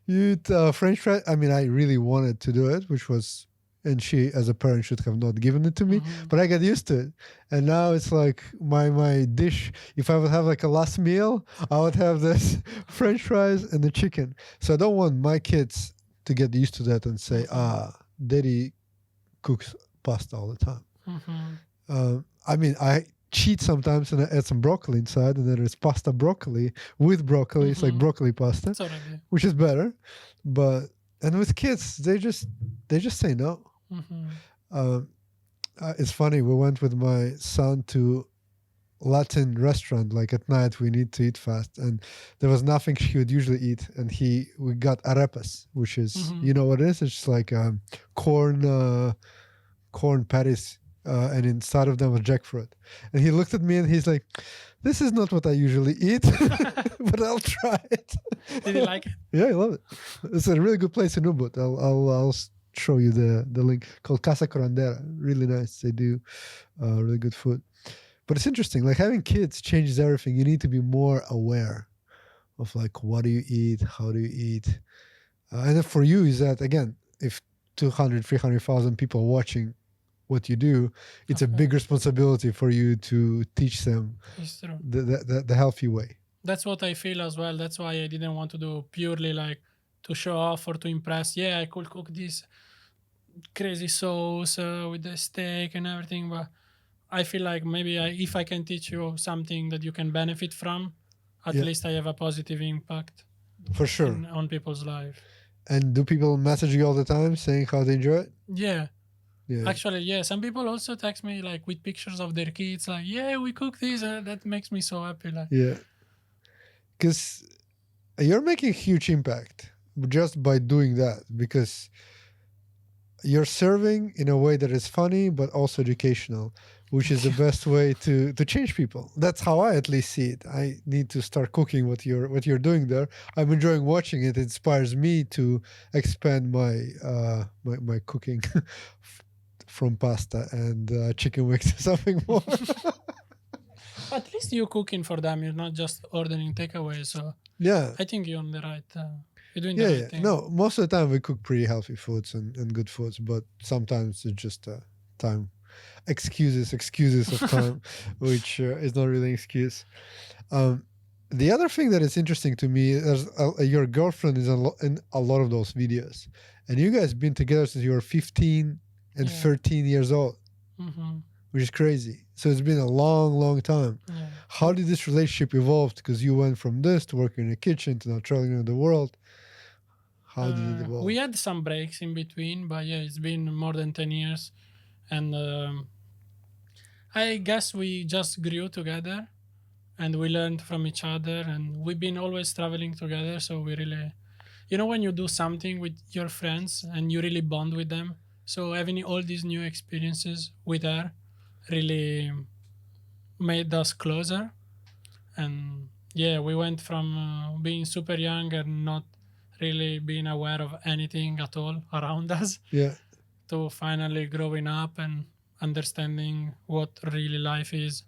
You eat French fries. I mean, I really wanted to do it, which was, and she, as a parent, should have not given it to me, but I got used to it. And now it's like my dish. If I would have like a last meal, I would have this French fries and the chicken. So I don't want my kids to get used to that and say, daddy cooks pasta all the time. I mean, I cheat sometimes and I add some broccoli inside, and then there's pasta broccoli with broccoli. It's like broccoli pasta, which is better. But and with kids, they just say no. It's funny. We went with my son to Latin restaurant. Like at night, we need to eat fast, and there was nothing he would usually eat. And we got arepas, which is you know what it is? It's just like corn patties, and inside of them was jackfruit. And he looked at me and he's like, "This is not what I usually eat, but I'll try it." Did you like it? Yeah, I love it. It's a really good place in Ubud. I'll show you the link, called Casa Corandera. Really nice. They do really good food. But it's interesting. Like having kids changes everything. You need to be more aware of like what do you eat, how do you eat, and then for you is that again, if 200, 300,000 people watching what you do, it's a big responsibility for you to teach them the healthy way. That's what I feel as well. That's why I didn't want to do purely like to show off or to impress. Yeah, I could cook this crazy sauce with the steak and everything, but I feel like maybe if I can teach you something that you can benefit from, at least I have a positive impact. For sure. On people's life. And do people message you all the time saying how they enjoy it? Yeah. Actually, yeah. Some people also text me like with pictures of their kids, like, "Yeah, we cook this." That makes me so happy. Like, yeah, because you're making a huge impact just by doing that. Because you're serving in a way that is funny but also educational, which is the best way to change people. That's how I at least see it. I need to start cooking what you're doing there. I'm enjoying watching it. It inspires me to expand my my cooking from pasta and chicken wings to something more. At least you're cooking for them. You're not just ordering takeaway. So yeah, I think you're on the right. You're doing the right thing. No, most of the time we cook pretty healthy foods and good foods, but sometimes it's just time. Excuses of time, which is not really an excuse. The other thing that is interesting to me is your girlfriend is in a lot of those videos, and you guys been together since you were 15 and 13 years old, which is crazy. So it's been a long time. Yeah. How did this relationship evolve? Because you went from this to working in a kitchen to now traveling around the world. How did it evolve? We had some breaks in between, but yeah, it's been more than 10 years. And I guess we just grew together and we learned from each other, and we've been always traveling together. So we really, when you do something with your friends and you really bond with them. So having all these new experiences with her really made us closer. And yeah, we went from being super young and not really being aware of anything at all around us. Yeah. To finally growing up and understanding what really life is,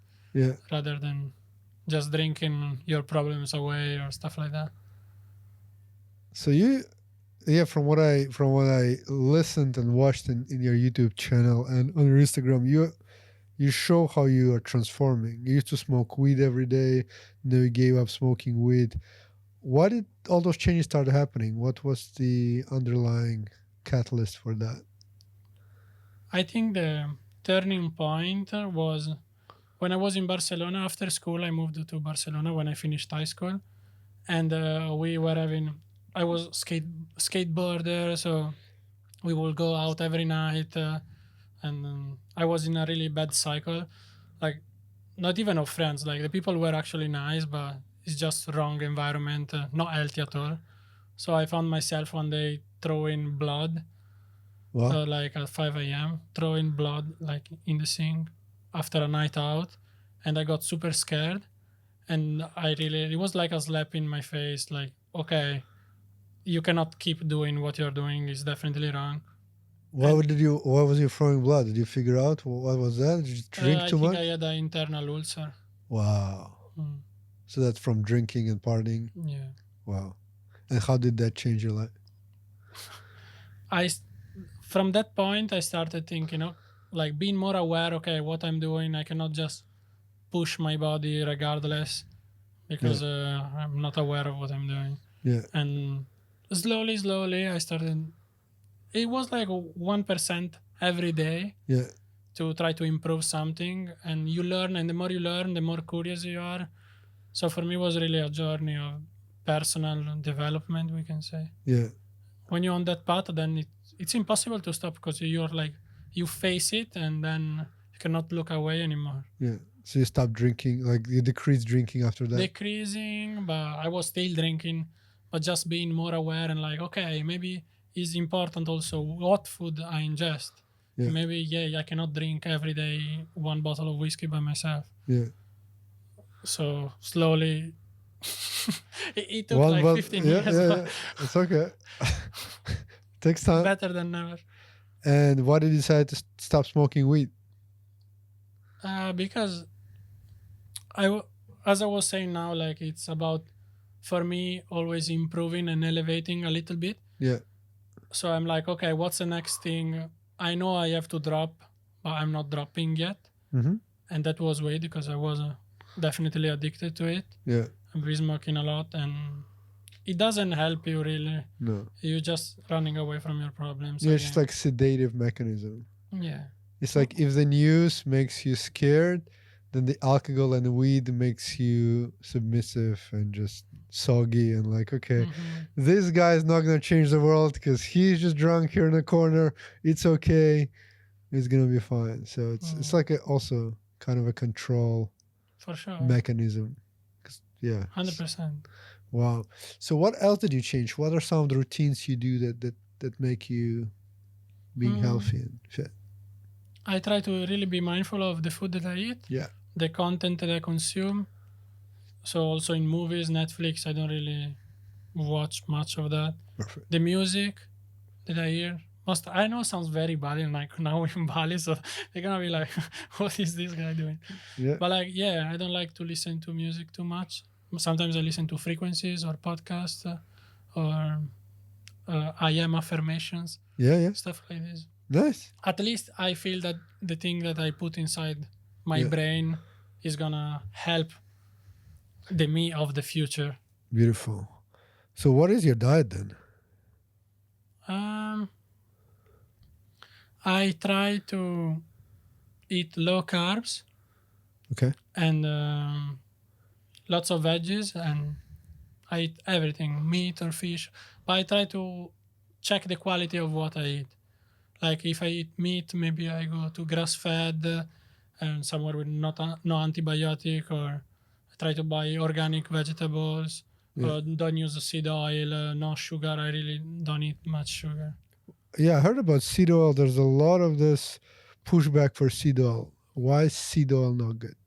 rather than just drinking your problems away or stuff like that. So from what I listened and watched in your YouTube channel and on your Instagram, you show how you are transforming. You used to smoke weed every day, then you gave up smoking weed. Why did all those changes start happening? What was the underlying catalyst for that? I think the turning point was when I was in Barcelona after school. I moved to Barcelona when I finished high school, and we were having. I was skateboarder, so we will go out every night, and I was in a really bad cycle, like not even of friends. Like the people were actually nice, but it's just wrong environment, not healthy at all. So I found myself one day throwing blood, Wow. like at 5 a.m., throwing blood like in the sink after a night out, and I got super scared. And it was like a slap in my face. Like, okay, you cannot keep doing what you're doing. It's definitely wrong. Why was you throwing blood? Did you figure out what was that? Did you drink I too think much? I had an internal ulcer. Wow. Mm, So that's from drinking and partying. yeah. Wow. And how did that change your life? From that point, I started thinking, like being more aware. Okay, what I'm doing, I cannot just push my body regardless because I'm not aware of what I'm doing. Yeah. And slowly, I started. It was like 1% every day Yeah. to try to improve something, and you learn, and the more you learn, the more curious you are. So for me, it was really a journey of personal development, we can say. Yeah. When you're on that path, then it's impossible to stop because you're like you face it, and then you cannot look away anymore. Yeah. So you stopped drinking, like you decreased drinking after that? Decreasing, but I was still drinking, but just being more aware and like, okay, maybe it's important also what food I ingest. Yeah. Maybe, I cannot drink every day 1 bottle of whiskey by myself. Yeah. So slowly, it took One like but 15 yeah, years, yeah, but yeah. It's okay. Takes time. better than never. And why did you decide to stop smoking weed? Because as I was saying now, like it's about, for me, always improving and elevating a little bit. Yeah. So I'm like, okay, what's the next thing? I know I have to drop, but I'm not dropping yet. Mm-hmm. And that was weed because I was definitely addicted to it. Yeah. I've been smoking a lot, and it doesn't help you really. No. You're just running away from your problems. Yeah, it's just like sedative mechanism. Yeah. It's like if the news makes you scared, then the alcohol and the weed makes you submissive and just soggy and like, okay, this guy is not gonna change the world because he's just drunk here in the corner. It's okay. It's gonna be fine. So it's like also kind of a control for sure mechanism. Yeah. 100%. Wow. So what else did you change? What are some of the routines you do that make you being healthy and fit? I try to really be mindful of the food that I eat. Yeah. The content that I consume. So also in movies, Netflix, I don't really watch much of that. Perfect. The music that I hear, I know it sounds very Bali, and like now we're in Bali, so they're gonna be like, what is this guy doing? Yeah. But like, I don't like to listen to music too much. Sometimes I listen to frequencies or podcasts or I am affirmations. Yeah. Stuff like this. Nice. At least I feel that the thing that I put inside my brain is gonna help the me of the future. Beautiful. So what is your diet then? I try to eat low carbs. Okay. And lots of veggies, and I eat everything, meat or fish. But I try to check the quality of what I eat. Like if I eat meat, maybe I go to grass-fed and somewhere with no antibiotic, or I try to buy organic vegetables. Or don't use seed oil, no sugar. I really don't eat much sugar. Yeah, I heard about seed oil. There's a lot of this pushback for seed oil. Why is seed oil not good?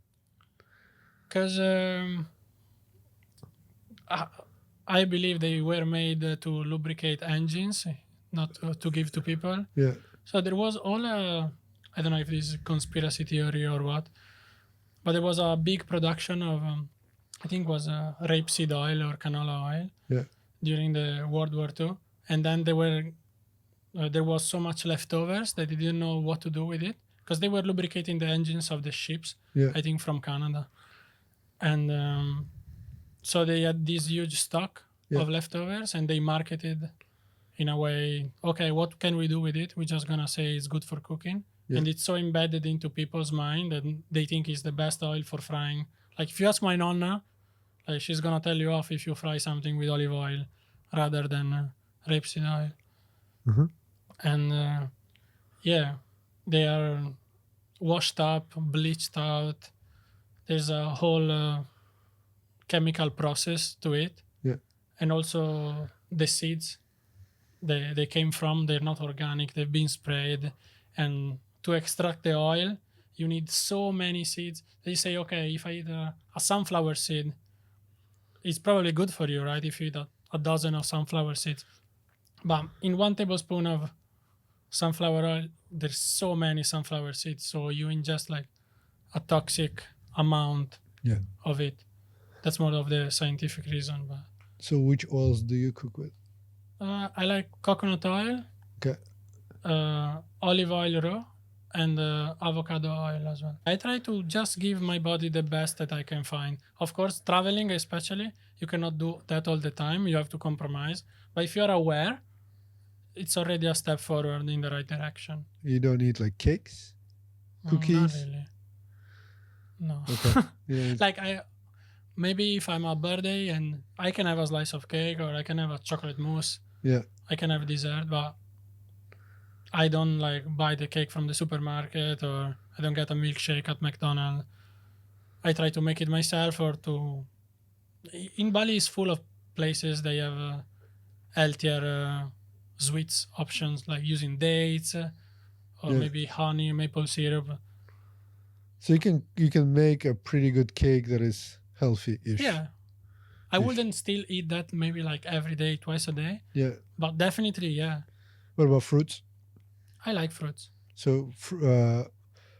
Because I believe they were made to lubricate engines, not to give to people. Yeah. So there was I don't know if this is conspiracy theory or what, but there was a big production of, I think it was rapeseed oil or canola oil during the World War II. And then there was so much leftovers that they didn't know what to do with it because they were lubricating the engines of the ships, Yeah. I think from Canada. And so they had this huge stock Yeah. of leftovers, and they marketed in a way, okay, what can we do with it? We're just going to say it's good for cooking. Yeah. And it's so embedded into people's mind that they think it's the best oil for frying. Like if you ask my nonna, like she's going to tell you off if you fry something with olive oil rather than rapeseed oil. Mhm. And yeah, they are washed up, bleached out. There's a whole chemical process to it. Yeah. And also the seeds they came from, they're not organic, they've been sprayed. And to extract the oil, you need so many seeds. They say, okay, if I eat a sunflower seed, it's probably good for you, right? If you eat a dozen of sunflower seeds. But in 1 tablespoon of sunflower oil, there's so many sunflower seeds. So you ingest like a toxic amount Yeah. of it. That's more of the scientific reason. But So which oils do you cook with? I like coconut oil, Okay. olive oil raw, and avocado oil as well. I try to just give my body the best that I can find. Of course, traveling especially, you cannot do that all the time. You have to compromise. But if you're aware, it's already a step forward in the right direction. You don't eat like cakes, cookies. Not really. No. Okay. Yeah. Like maybe if I'm a birthday and I can have a slice of cake or I can have a chocolate mousse. Yeah. I can have dessert, but I don't like buy the cake from the supermarket or I don't get a milkshake at McDonald's. I try to make it myself or to. In Bali is full of places they have healthier sweets options like using dates or Yeah. maybe honey, maple syrup. So you can make a pretty good cake that is healthy-ish. Yeah. I wouldn't still eat that maybe like every day, twice a day, Yeah. but definitely, yeah. What about fruits? I like fruits. So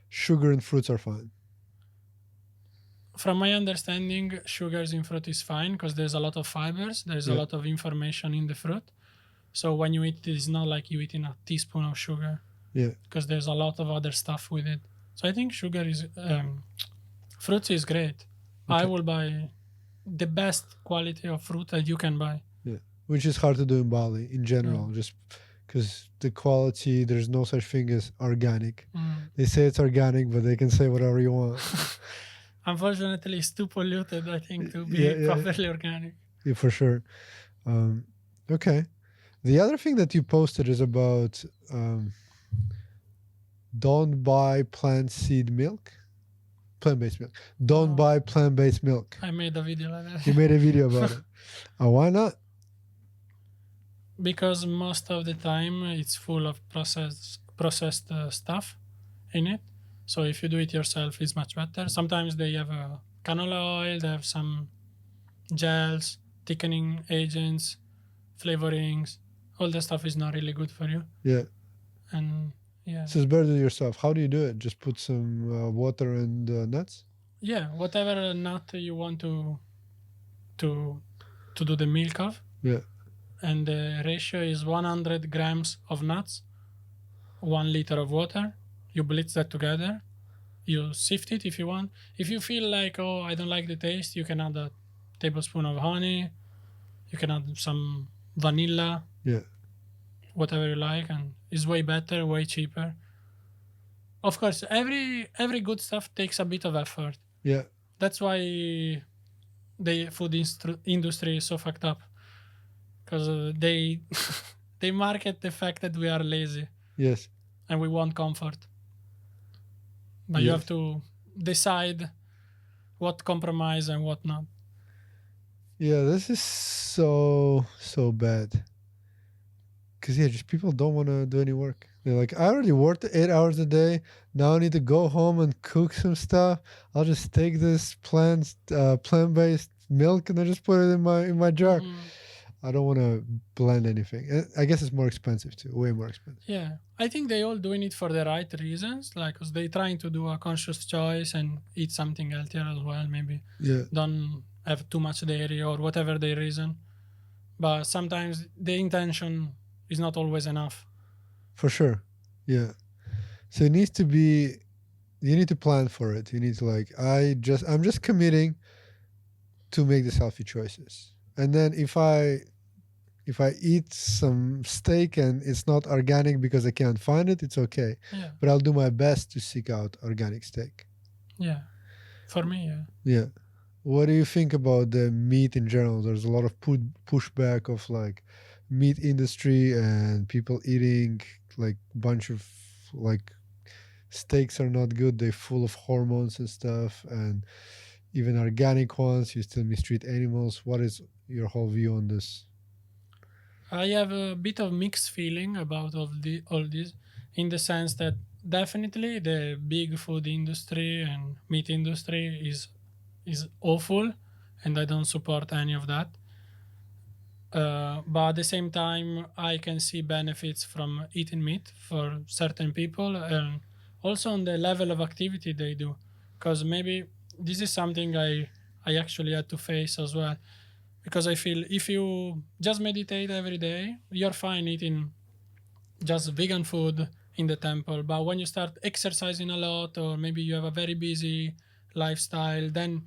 sugar and fruits are fine. From my understanding, sugars in fruit is fine because there's a lot of fibers. There's a Yeah. lot of information in the fruit. So when you eat it, it's not like you eating a teaspoon of sugar Yeah. because there's a lot of other stuff with it. So I think sugar is fruits is great. I will buy the best quality of fruit that you can buy. Yeah. Which is hard to do in Bali in general, just because the quality, there's no such thing as organic. They say it's organic, but they can say whatever you want. Unfortunately, it's too polluted, I think, to be properly organic. Yeah, for sure. Okay. The other thing that you posted is about don't buy plant-based milk. Don't buy plant-based milk. I made a video like that. You made a video about it. Why not? Because most of the time it's full of processed stuff in it. So if you do it yourself, it's much better. Sometimes they have canola oil, they have some gels, thickening agents, flavorings. All that stuff is not really good for you. Yeah. And yeah. So it's better to do it yourself. How do you do it? Just put some water and nuts? Yeah, whatever nut you want to do the milk of. Yeah. And the ratio is 100 grams of nuts, 1 liter of water. You blitz that together. You sift it if you want. If you feel like, oh, I don't like the taste, you can add a tablespoon of honey. You can add some vanilla. Yeah. Whatever you like, and it's way better, way cheaper. Of course, every good stuff takes a bit of effort. Yeah. That's why the food industry is so fucked up. Because they they market the fact that we are lazy. Yes. And we want comfort. But you have to decide what compromise and what not. Yeah, this is so bad. Because, just people don't want to do any work. They're like, I already worked 8 hours a day. Now I need to go home and cook some stuff. I'll just take this plant-based milk and I just put it in my jar. I don't want to blend anything. I guess it's more expensive too, way more expensive. Yeah, I think they all doing it for the right reasons, like because they trying to do a conscious choice and eat something healthier as well. Maybe don't have too much dairy or whatever their reason. But sometimes the intention is not always enough. For sure, yeah. So it needs to be. You need to plan for it. You need to like. I'm just committing to make these healthy choices, and then if I eat some steak and it's not organic because I can't find it, it's okay. Yeah. But I'll do my best to seek out organic steak. Yeah. For me, yeah. Yeah. What do you think about the meat in general? There's a lot of pushback of like meat industry and people eating like bunch of like steaks are not good. They're full of hormones and stuff. And even organic ones, you still mistreat animals. What is your whole view on this? I have a bit of mixed feeling about all this, in the sense that definitely the big food industry and meat industry is awful, and I don't support any of that. But at the same time, I can see benefits from eating meat for certain people, and also on the level of activity they do. Because maybe this is something I actually had to face as well. Because I feel if you just meditate every day, you're fine eating just vegan food in the temple. But when you start exercising a lot, or maybe you have a very busy lifestyle, then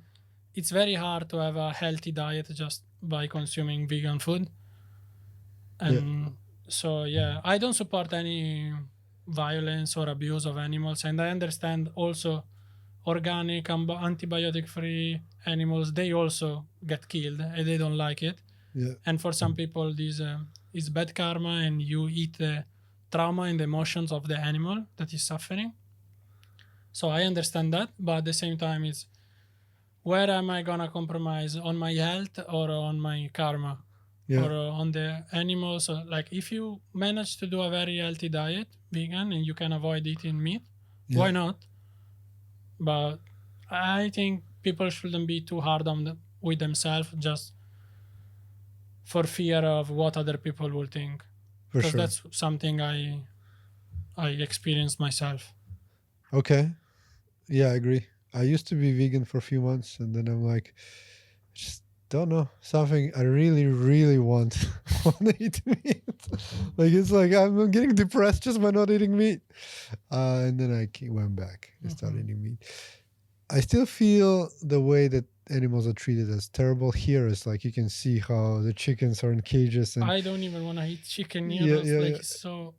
it's very hard to have a healthy diet just by consuming vegan food. And so, yeah, I don't support any violence or abuse of animals. And I understand also organic, antibiotic free animals, they also get killed and they don't like it. Yeah. And for some people, this is bad karma, and you eat the trauma and the emotions of the animal that is suffering. So I understand that, but at the same time, it's where am I gonna compromise on my health or on my karma? Yeah. Or on the animals? Like if you manage to do a very healthy diet, vegan, and you can avoid eating meat, why not? But I think people shouldn't be too hard on with themselves just for fear of what other people will think. For Because sure. that's something I experienced myself. Okay. Yeah, I agree. I used to be vegan for a few months, and then I'm like, just don't know, something I really, really want to eat meat. Like it's like I'm getting depressed just by not eating meat. And then I went back and started eating meat. I still feel the way that animals are treated as terrible. Here is like you can see how the chickens are in cages, and I don't even want to eat chicken Yeah, noodles. yeah, like yeah. it's so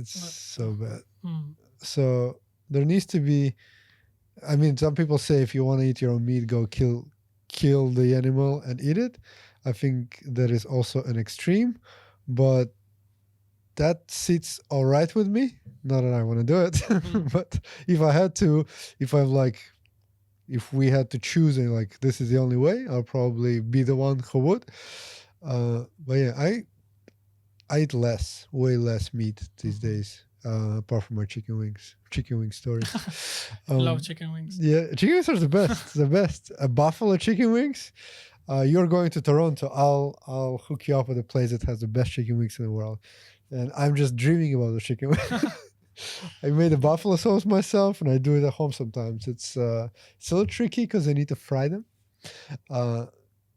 so bad. mm, So there needs to be. I mean, some people say if you want to eat your own meat, go kill the animal and eat it. I think that is also an extreme, but that sits all right with me. Not that I want to do it, but if I had to, if I'm like, if we had to choose and like this is the only way, I'll probably be the one who would. But yeah, I eat less, way less meat these days. Apart from my chicken wing stories. love chicken wings. Yeah, chicken wings are the best. The best. A buffalo chicken wings. You're going to Toronto. I'll hook you up with a place that has the best chicken wings in the world. And I'm just dreaming about the chicken wings. I made a buffalo sauce myself, and I do it at home sometimes. It's a little tricky because I need to fry them.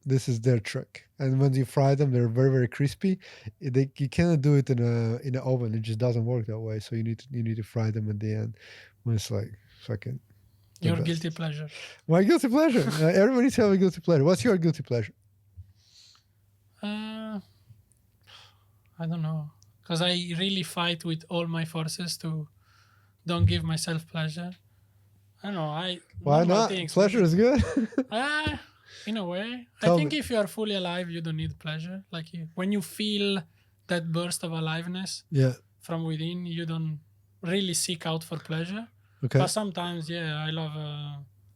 This is their trick. And when you fry them, they're very, very crispy. You cannot do it in an oven. It just doesn't work that way. So you need to fry them at the end when it's like fucking. Your guilty pleasure. My guilty pleasure. Everybody needs to have a guilty pleasure. What's your guilty pleasure? I don't know, because I really fight with all my forces to don't give myself pleasure. I don't know. Why not? Pleasure is good. In a way, Tell I think me. if you are fully alive, you don't need pleasure. Like when you feel that burst of aliveness Yeah. from within, you don't really seek out for pleasure. Okay. But sometimes, yeah, I love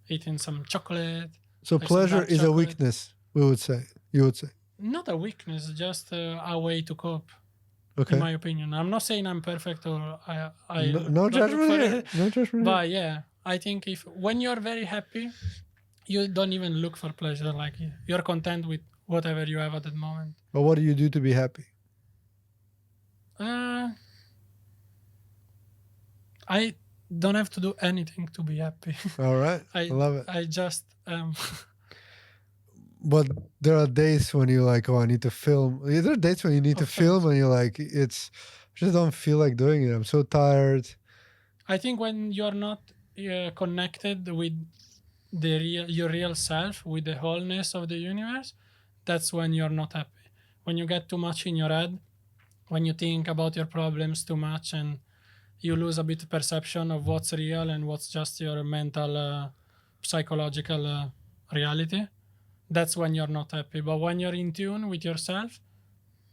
eating some chocolate. So like some pleasure dark is a chocolate. weakness. We would say. You would say. Not a weakness, just a way to cope. Okay. In my opinion, I'm not saying I'm perfect or I No don't look judgment for here. it. No judgment here. But yeah, I think when you're very happy, you don't even look for pleasure. Like you're content with whatever you have at that moment. But what do you do to be happy? I don't have to do anything to be happy. All right. I love it. I just But there are days when you're like, oh, I need to film. There are days when you need to film and you're like, I just don't feel like doing it. I'm so tired. I think when you are not connected with your real self, with the wholeness of the universe, that's when you're not happy. When you get too much in your head, when you think about your problems too much, and you lose a bit of perception of what's real and what's just your mental, psychological reality, that's when you're not happy. But when you're in tune with yourself,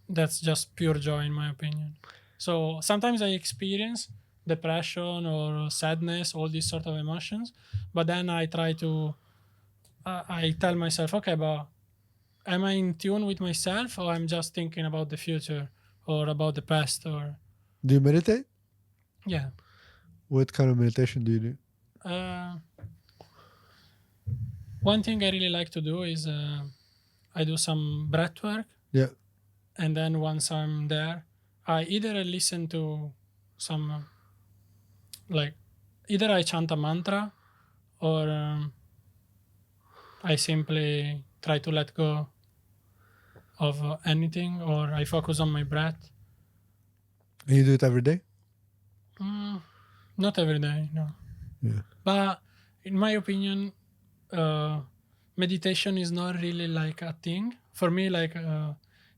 that's just pure joy, in my opinion. So sometimes I experience depression or sadness, all these sort of emotions, but then I try to, I tell myself, okay, but am I in tune with myself, or I'm just thinking about the future or about the past? Or Do you meditate? yeah. What kind of meditation do you do? One thing I really like to do is I do some breath work, Yeah. and then once I'm there, I either listen to some like either I chant a mantra, or I simply try to let go of anything, or I focus on my breath. And you do it every day? Not every day, no. Yeah. But in my opinion, meditation is not really like a thing for me. Like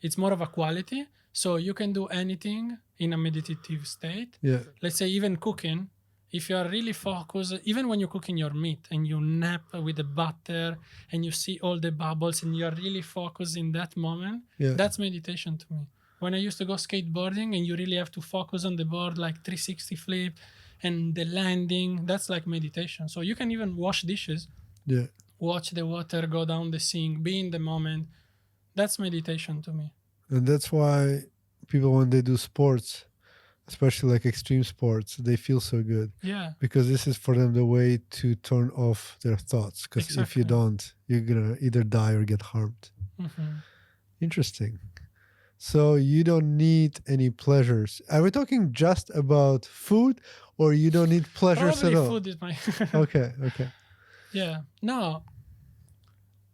it's more of a quality. So you can do anything in a meditative state. Yeah. Let's say even cooking. If you are really focused, even when you're cooking your meat and you nap with the butter and you see all the bubbles and you're really focused in that moment, Yeah. that's meditation to me. When I used to go skateboarding and you really have to focus on the board, like 360 flip and the landing, that's like meditation. So you can even wash dishes, Yeah. watch the water go down the sink, be in the moment. That's meditation to me. And that's why people, when they do sports, especially like extreme sports, they feel so good. Yeah, Because this is for them the way to turn off their thoughts. Because if exactly. you don't, you're going to either die or get harmed. Mhm. Interesting. So you don't need any pleasures. Are we talking just about food, or you don't need pleasures Probably at all? food is my. Okay. Okay. Yeah. No,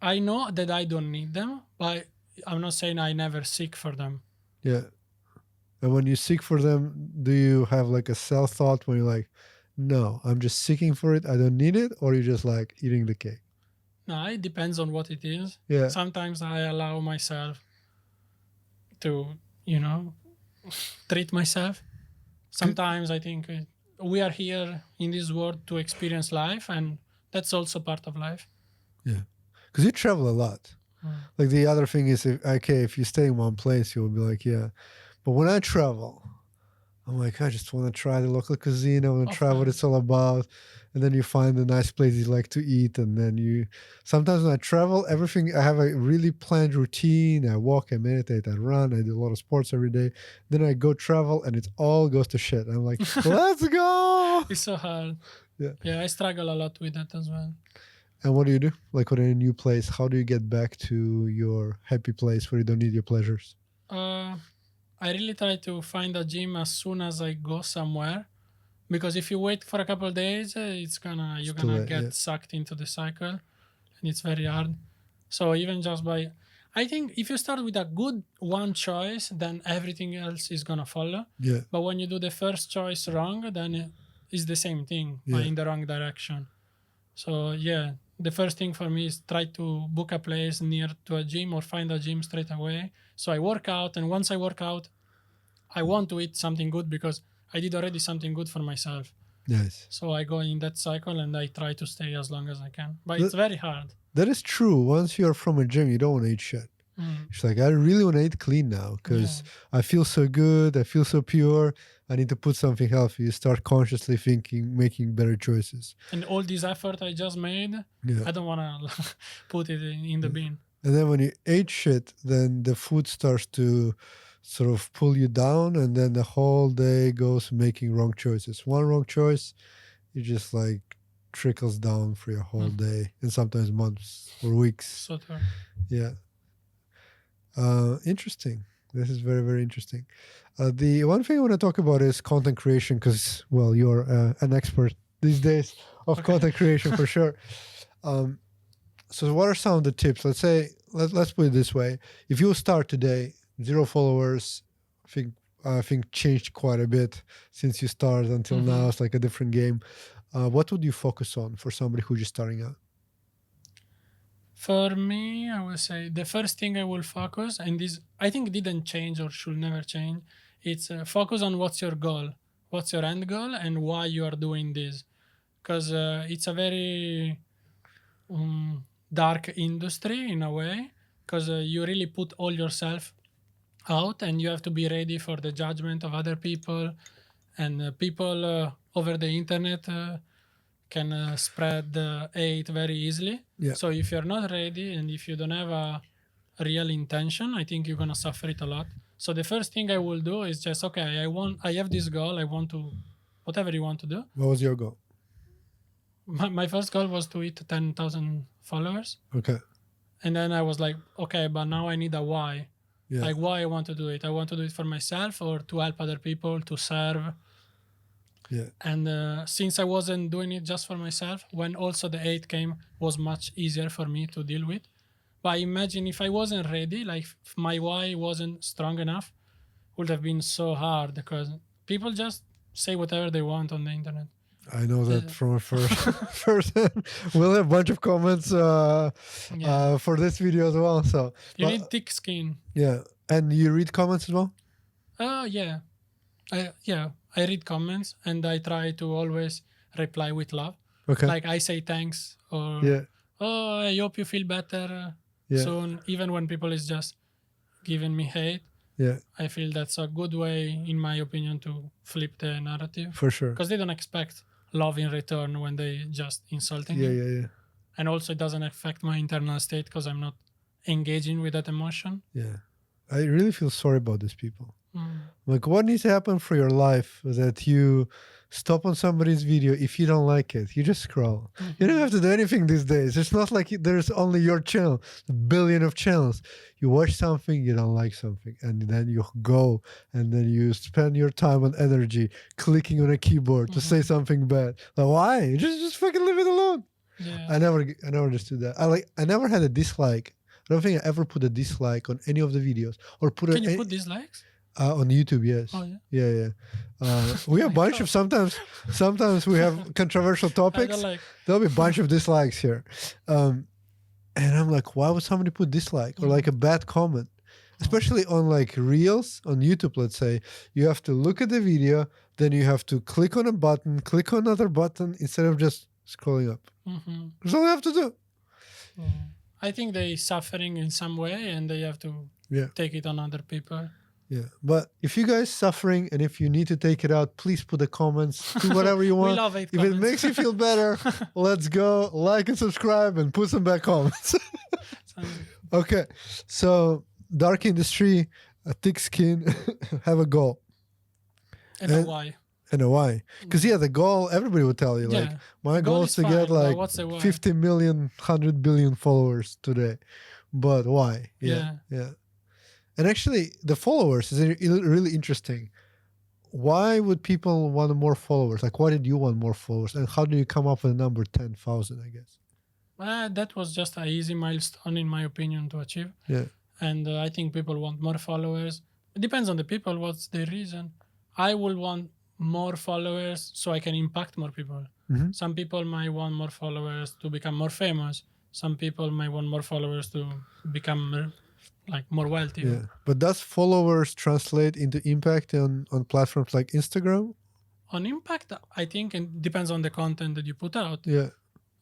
I know that I don't need them, but I'm not saying I never seek for them. Yeah. And when you seek for them, do you have like a self thought when you're like, no, I'm just seeking for it, I don't need it, or you just like eating the cake? No, it depends on what it is. Yeah. Sometimes I allow myself to, treat myself. Sometimes I think we are here in this world to experience life, and that's also part of life. Yeah. Because you travel a lot. Like the other thing is, if you stay in one place, you'll be like, yeah. But when I travel, I'm like, I just want to try the local cuisine. I want to Of try what course. it's all about. And then you find a nice place you like to eat. And then sometimes when I travel, I have a really planned routine. I walk, I meditate, I run, I do a lot of sports every day. Then I go travel and it all goes to shit. I'm like, let's go. It's so hard. Yeah. I struggle a lot with that as well. And what do you do? Like when you're in a new place, how do you get back to your happy place where you don't need your pleasures? I really try to find a gym as soon as I go somewhere, because if you wait for a couple of days, you're too gonna late, get yeah. sucked into the cycle, and it's very hard. So even just I think if you start with a good one choice, then everything else is gonna follow. Yeah. But when you do the first choice wrong, then it's the same thing, but Yeah. in the wrong direction. So yeah, the first thing for me is try to book a place near to a gym or find a gym straight away. So I work out, and once I work out, I want to eat something good because I did already something good for myself. Nice. So I go in that cycle and I try to stay as long as I can. But it's very hard. That is true. Once you're from a gym, you don't want to eat shit. It's like, I really want to eat clean now because I feel so good. I feel so pure. I need to put something healthy. You start consciously thinking, making better choices. And all this effort I just made, I don't want to put it in the bin. And then when you ate shit, then the food starts to sort of pull you down. And then the whole day goes making wrong choices. One wrong choice, you just like trickles down for your whole day and sometimes months or weeks. So true. Yeah. Interesting. This is very, very interesting. The one thing I want to talk about is content creation because, well, you're an expert these days of content creation for sure. So what are some of the tips? Let's put it this way. If you start today, 0 followers, I think I think, changed quite a bit since you started until now. It's like a different game. What would you focus on for somebody who's just starting out? For me, I would say the first thing I will focus, and this I think didn't change or should never change, it's focus on what's your goal, what's your end goal, and why you are doing this. Because it's a very dark industry in a way, because you really put all yourself out and you have to be ready for the judgment of other people, and people over the internet can spread hate very easily. Yeah. So if you're not ready and if you don't have a real intention, I think you're gonna suffer it a lot. So the first thing I will do is just, okay, I have this goal, I want to, whatever you want to do. What was your goal? My first goal was to hit 10,000 followers. Okay. And then I was like, okay, but now I need a why. Yeah. Like why I want to do it. I want to do it for myself or to help other people, to serve. Yeah. And since I wasn't doing it just for myself, when also the hate came, was much easier for me to deal with. But imagine if I wasn't ready, like if my why wasn't strong enough, would have been so hard because people just say whatever they want on the internet. I know that from a first hand. We'll have a bunch of comments for this video as well. So you need thick skin. Yeah. And you read comments as well? Yeah. I read comments and I try to always reply with love. Okay. Like I say thanks or oh, I hope you feel better soon. Even when people is just giving me hate. Yeah. I feel that's a good way, in my opinion, to flip the narrative. For sure. Because they don't expect love in return when they just insulting you. Yeah. And also it doesn't affect my internal state because I'm not engaging with that emotion. Yeah. I really feel sorry about these people. Like, what needs to happen for your life that you stop on somebody's video if you don't like it? You just scroll. You don't have to do anything these days. It's not like there's only your channel, a billion of channels. You watch something, you don't like something, and then you go and then you spend your time and energy clicking on a keyboard to say something bad. Like, why? Just fucking leave it alone. Yeah. I never understood that. I never had a dislike. I don't think I ever put a dislike on any of the videos or put. Can you put dislikes? On YouTube, yes. Oh, yeah. We have a bunch of sometimes we have controversial topics. There'll be a bunch of dislikes here. And I'm like, why would somebody put dislike or like a bad comment? Especially on like Reels on YouTube, let's say. You have to look at the video, then you have to click on a button, click on another button instead of just scrolling up. That's all you have to do. Yeah. I think they suffering in some way and they have to take it on other people. Yeah, but if you guys suffering and if you need to take it out, please put the comments. Do whatever you want. We love if comments. It makes you feel better, let's go. Like and subscribe and put some bad comments. Okay, so dark industry, a thick skin, have a goal. And a why. And a why. Because the goal, everybody would tell you, like, my goal is to get like 50 million, 100 billion followers today. But why? Yeah. And actually, the followers is really interesting. Why would people want more followers? Like, why did you want more followers? And how did you come up with the number 10,000, I guess? That was just an easy milestone, in my opinion, to achieve. Yeah. And I think people want more followers. It depends on the people. What's the reason? I will want more followers so I can impact more people. Some people might want more followers to become more famous. Some people might want more followers to become like more wealthy. Yeah. But does followers translate into impact on platforms like Instagram? On impact, I think it depends on the content that you put out. Yeah.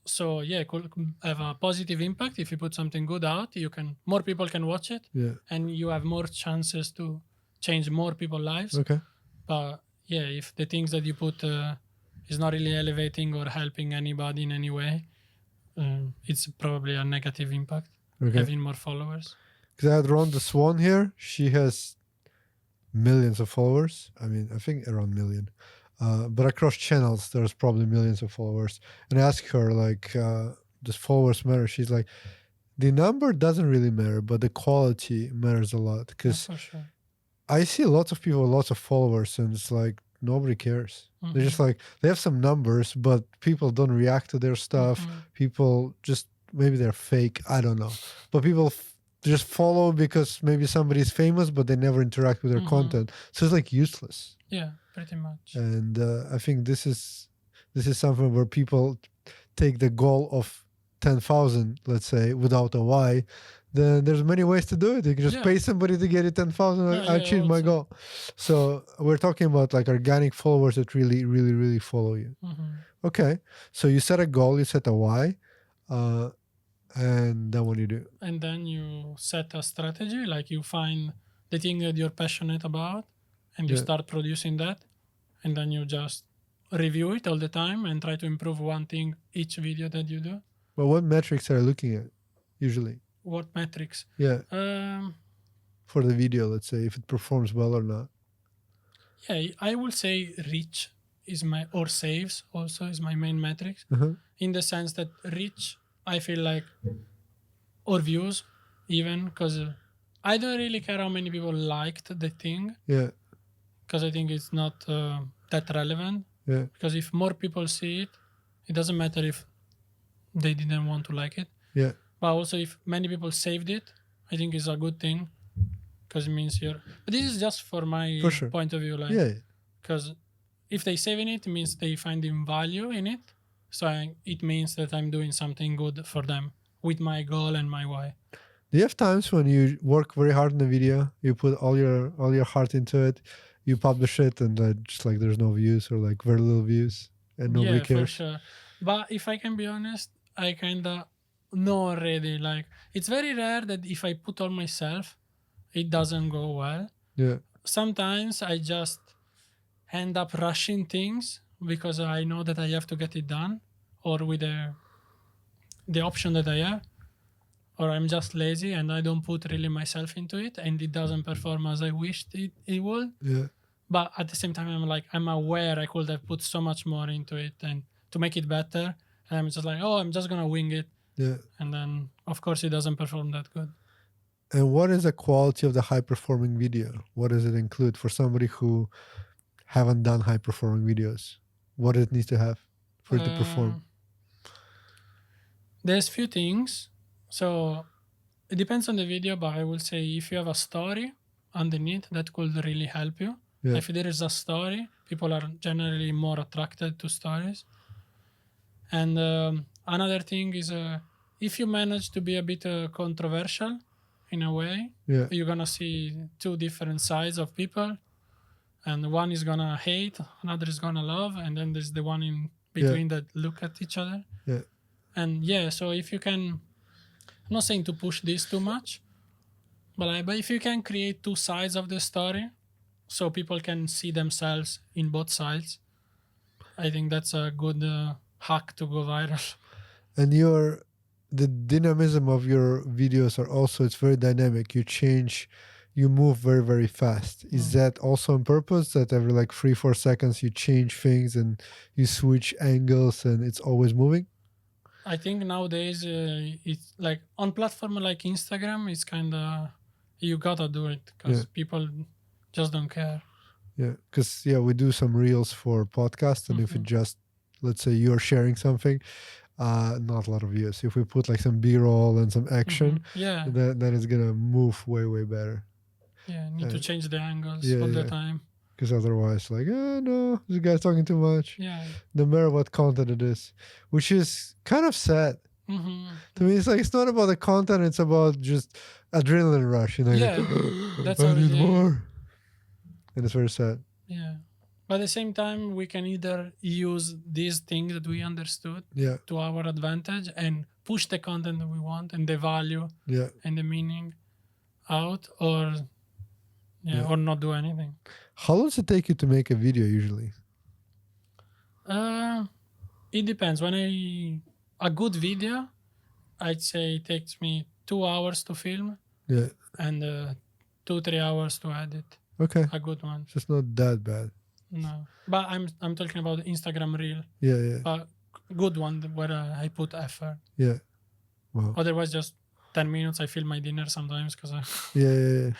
So it could have a positive impact. If you put something good out, more people can watch it. Yeah. And you have more chances to change more people's lives. Okay. But if the things that you put is not really elevating or helping anybody in any way, it's probably a negative impact. Having more followers. Because I had Ron the Swan here. She has millions of followers. I mean, I think around million. But across channels, there's probably millions of followers. And I asked her, like, does followers matter? She's like, the number doesn't really matter, but the quality matters a lot. Because I see lots of people with lots of followers, and it's like, nobody cares. They're just like, they have some numbers, but people don't react to their stuff. People just, maybe they're fake. I don't know. But people just follow because maybe somebody's famous, but they never interact with their content. So it's like useless. Yeah, pretty much. And I think this is something where people take the goal of 10,000, let's say, without a why. Then there's many ways to do it. You can just pay somebody to get it 10,000. I achieved my goal. So we're talking about like organic followers that really, really, really follow you. Okay. So you set a goal, you set a why. And then what do you do? And then you set a strategy, like you find the thing that you're passionate about and you start producing that. And then you just review it all the time and try to improve one thing each video that you do. Well, what metrics are you looking at usually? What metrics? Yeah. For the video, let's say, if it performs well or not. Yeah, I will say reach is or saves also is my main metrics. In the sense that reach, I feel like, or views even, because I don't really care how many people liked the thing. Yeah. Because I think it's not that relevant. Yeah. Because if more people see it, it doesn't matter if they didn't want to like it. Yeah. But also if many people saved it, I think it's a good thing. Because it means you're... But this is just for my point of view. Like, yeah. Because if they save in it, it means they finding value in it. So it means that I'm doing something good for them with my goal and my why. Do you have times when you work very hard on a video, you put all your heart into it, you publish it, and just like there's no views or like very little views, and nobody cares? For sure. But if I can be honest, I kind of know already. Like, it's very rare that if I put all myself, it doesn't go well. Yeah. Sometimes I just end up rushing things because I know that I have to get it done, or with the option that I have, or I'm just lazy and I don't put really myself into it, and it doesn't perform as I wished it would. Yeah. But at the same time, I'm aware I could have put so much more into it and to make it better. And I'm just like, I'm just gonna wing it. Yeah. And then of course it doesn't perform that good. And what is the quality of the high performing video? What does it include for somebody who haven't done high performing videos? What it needs to have for it to perform? There's few things. So it depends on the video, but I will say if you have a story underneath, that could really help you. Yeah. If there is a story, people are generally more attracted to stories. And another thing is if you manage to be a bit controversial in a way, you're going to see two different sides of people. And one is going to hate, another is going to love, and then there's the one in between that look at each other. Yeah. And so if you can, I'm not saying to push this too much, but if you can create two sides of the story so people can see themselves in both sides, I think that's a good hack to go viral. And the dynamism of your videos are also, it's very dynamic. You move very, very fast. Is that also on purpose, that every like 3-4 seconds you change things and you switch angles and it's always moving? I think nowadays it's like on platform like Instagram, it's kind of, you gotta do it because people just don't care. Yeah, because we do some reels for podcasts, and if it just, let's say you're sharing something, not a lot of views. If we put like some B-roll and some action, then it's gonna move way, way better. Yeah, need to change the angles all the time. Because otherwise, like, no, this guy's talking too much. Yeah. No matter what content it is, which is kind of sad. To me, it's like, it's not about the content, it's about just adrenaline rush. That's I need more. And it's very sad. Yeah. But at the same time, we can either use these things that we understood to our advantage and push the content that we want and the value and the meaning out, or not do anything. How long does it take you to make a video usually? It depends. A good video, I'd say it takes me 2 hours to film. Yeah. And 2-3 hours to edit. Okay. A good one. So it's not that bad. No. But I'm talking about Instagram reel. Yeah. A good one where I put effort. Yeah. Wow. Otherwise, just 10 minutes, I film my dinner sometimes because Yeah.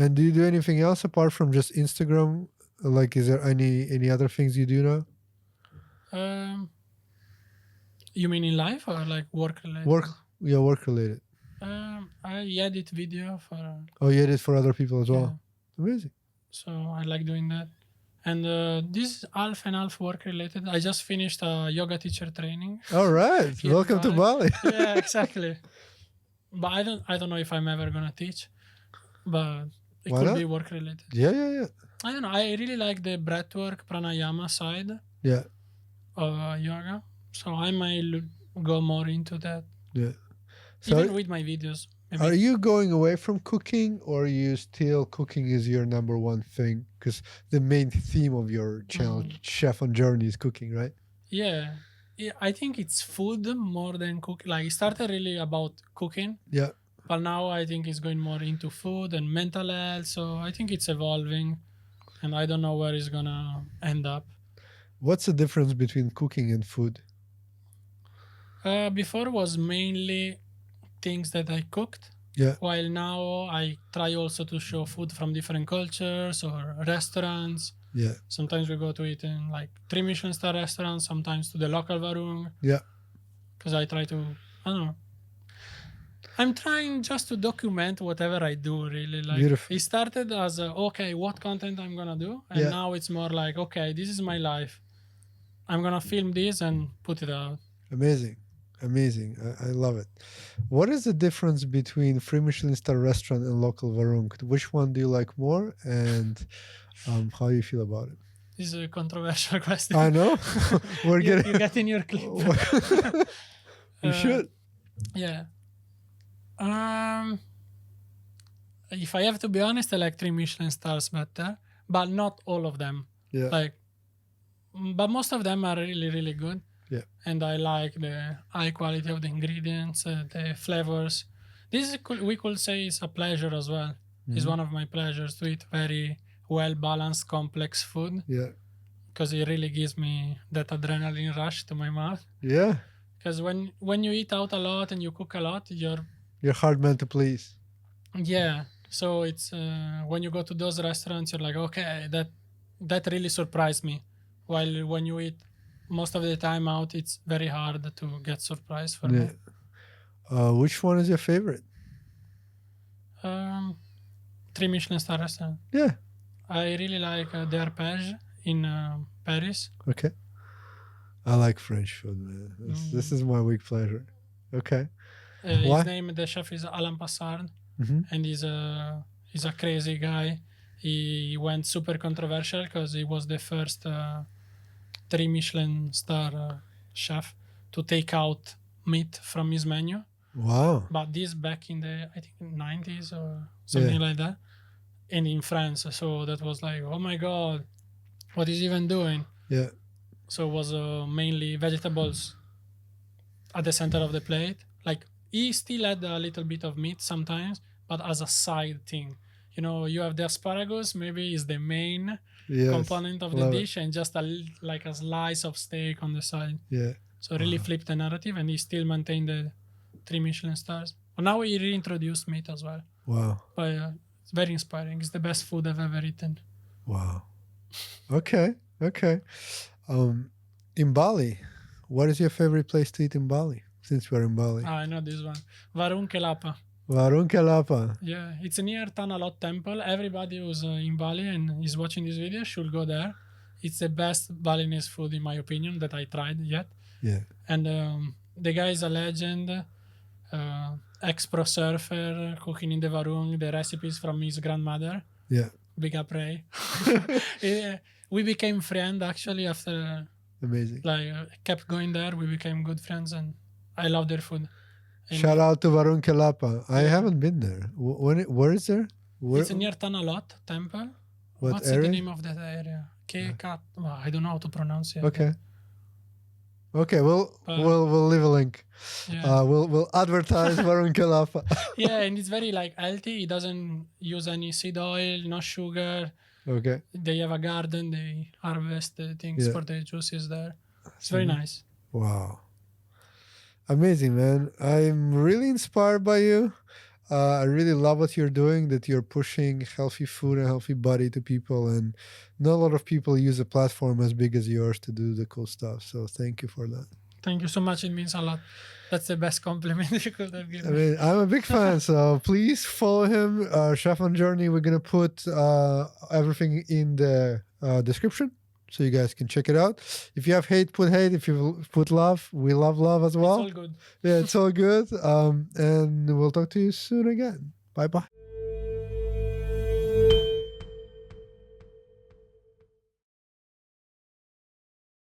And do you do anything else apart from just Instagram? Like, is there any other things you do now? You mean in life or like work related? Work related. I edit video for Oh, you did it for other people as yeah, well. Amazing. so I like doing that. And this is half and half work related. I just finished a yoga teacher training. All right. here in Welcome to Bali. Yeah, exactly. But I don't know if I'm ever gonna teach, but it Why could not? be work related. Yeah. I don't know. I really like the breathwork pranayama side Yeah. of yoga, so I might go more into that. Yeah. So Even with my videos. Maybe. are you going away from cooking, or you still cooking is your number one thing? Because the main theme of your channel, Chef on Journey, is cooking, right? Yeah. I think it's food more than cooking. Like it started really about cooking, Yeah. but now I think it's going more into food and mental health. So I think it's evolving, and I don't know where it's gonna end up. What's the difference between cooking and food? Before was mainly things that I cooked. Yeah. While now I try also to show food from different cultures or restaurants. Yeah. Sometimes we go to eat in like 3 Michelin star restaurants, sometimes to the local Varung. Yeah. Because I try to, I don't know. I'm trying just to document whatever I do, really. Like Beautiful. it started as okay, what content I'm gonna do, and Yeah. now it's more like okay, this is my life. I'm gonna film this and put it out. Amazing. I love it. What is the difference between 3 Michelin star restaurant and local Varung? Which one do you like more, and how do you feel about it? This is a controversial question. I know. We're you getting. get in your clip. You should. Yeah. If I have to be honest, I like 3 Michelin stars better, but not all of them. Yeah. Like, but most of them are really, really good. Yeah. And I like the high quality of the ingredients, the flavors. This is, we could say is a pleasure as well. It's one of my pleasures to eat very well balanced, complex food. Yeah. Because it really gives me that adrenaline rush to my mouth. Yeah. Because when you eat out a lot and you cook a lot, you're hard man to please. Yeah. So it's when you go to those restaurants, you're like, okay, that really surprised me. While when you eat most of the time out, it's very hard to get surprised for me. Which one is your favorite? 3 Michelin star restaurant. Yeah. I really like the Arpège in Paris. Okay. I like French food, man. This is my weak pleasure. Okay. His name, the chef, is Alain Passard, and he's a crazy guy. He went super controversial because he was the first 3 Michelin star chef to take out meat from his menu. Wow. But this back in the, I think, 90s or something like that. And in France. So that was like, oh my God, what is he even doing? Yeah. So it was mainly vegetables at the center of the plate. Like he still had a little bit of meat sometimes, but as a side thing. You know, you have the asparagus, maybe is the main component of the dish, and just like a slice of steak on the side. Yeah. So really flipped the narrative, and he still maintained the 3 Michelin stars. But now he reintroduced meat as well. Wow. But it's very inspiring. It's the best food I've ever eaten. Wow. Okay. In Bali, what is your favorite place to eat in Bali? Since we're in Bali. I know this one. Varun Kelapa. Varun Kelapa. Yeah, it's near Tanalot Temple. Everybody who's in Bali and is watching this video should go there. It's the best Balinese food, in my opinion, that I tried yet. Yeah. And the guy is a legend. Ex-pro surfer, cooking in the Varung, the recipes from his grandmother. Yeah. Big up Ray. We became friends actually after. Amazing. Like kept going there. We became good friends, and I love their food. And shout out to Varun Kelapa. I haven't been there. Where is there? It's near Tanalot Temple. What's the name of that area? I don't know how to pronounce it. Okay, we'll leave a link. Yeah. We'll advertise Varun Kelapa. Yeah, and it's very like healthy. It doesn't use any seed oil, no sugar. Okay. They have a garden. They harvest the things for the juices there. It's very nice. Wow. Amazing, man. I'm really inspired by you. I really love what you're doing, that you're pushing healthy food and healthy body to people. And not a lot of people use a platform as big as yours to do the cool stuff. So thank you for that. Thank you so much. It means a lot. That's the best compliment you could have I given me. mean, I'm a big fan, so please follow him. Chef on Journey. We're gonna put everything in the description, so you guys can check it out. If you have hate, put hate. If you put love, we love love as well. It's all good. Yeah, it's all good. And we'll talk to you soon again. Bye bye.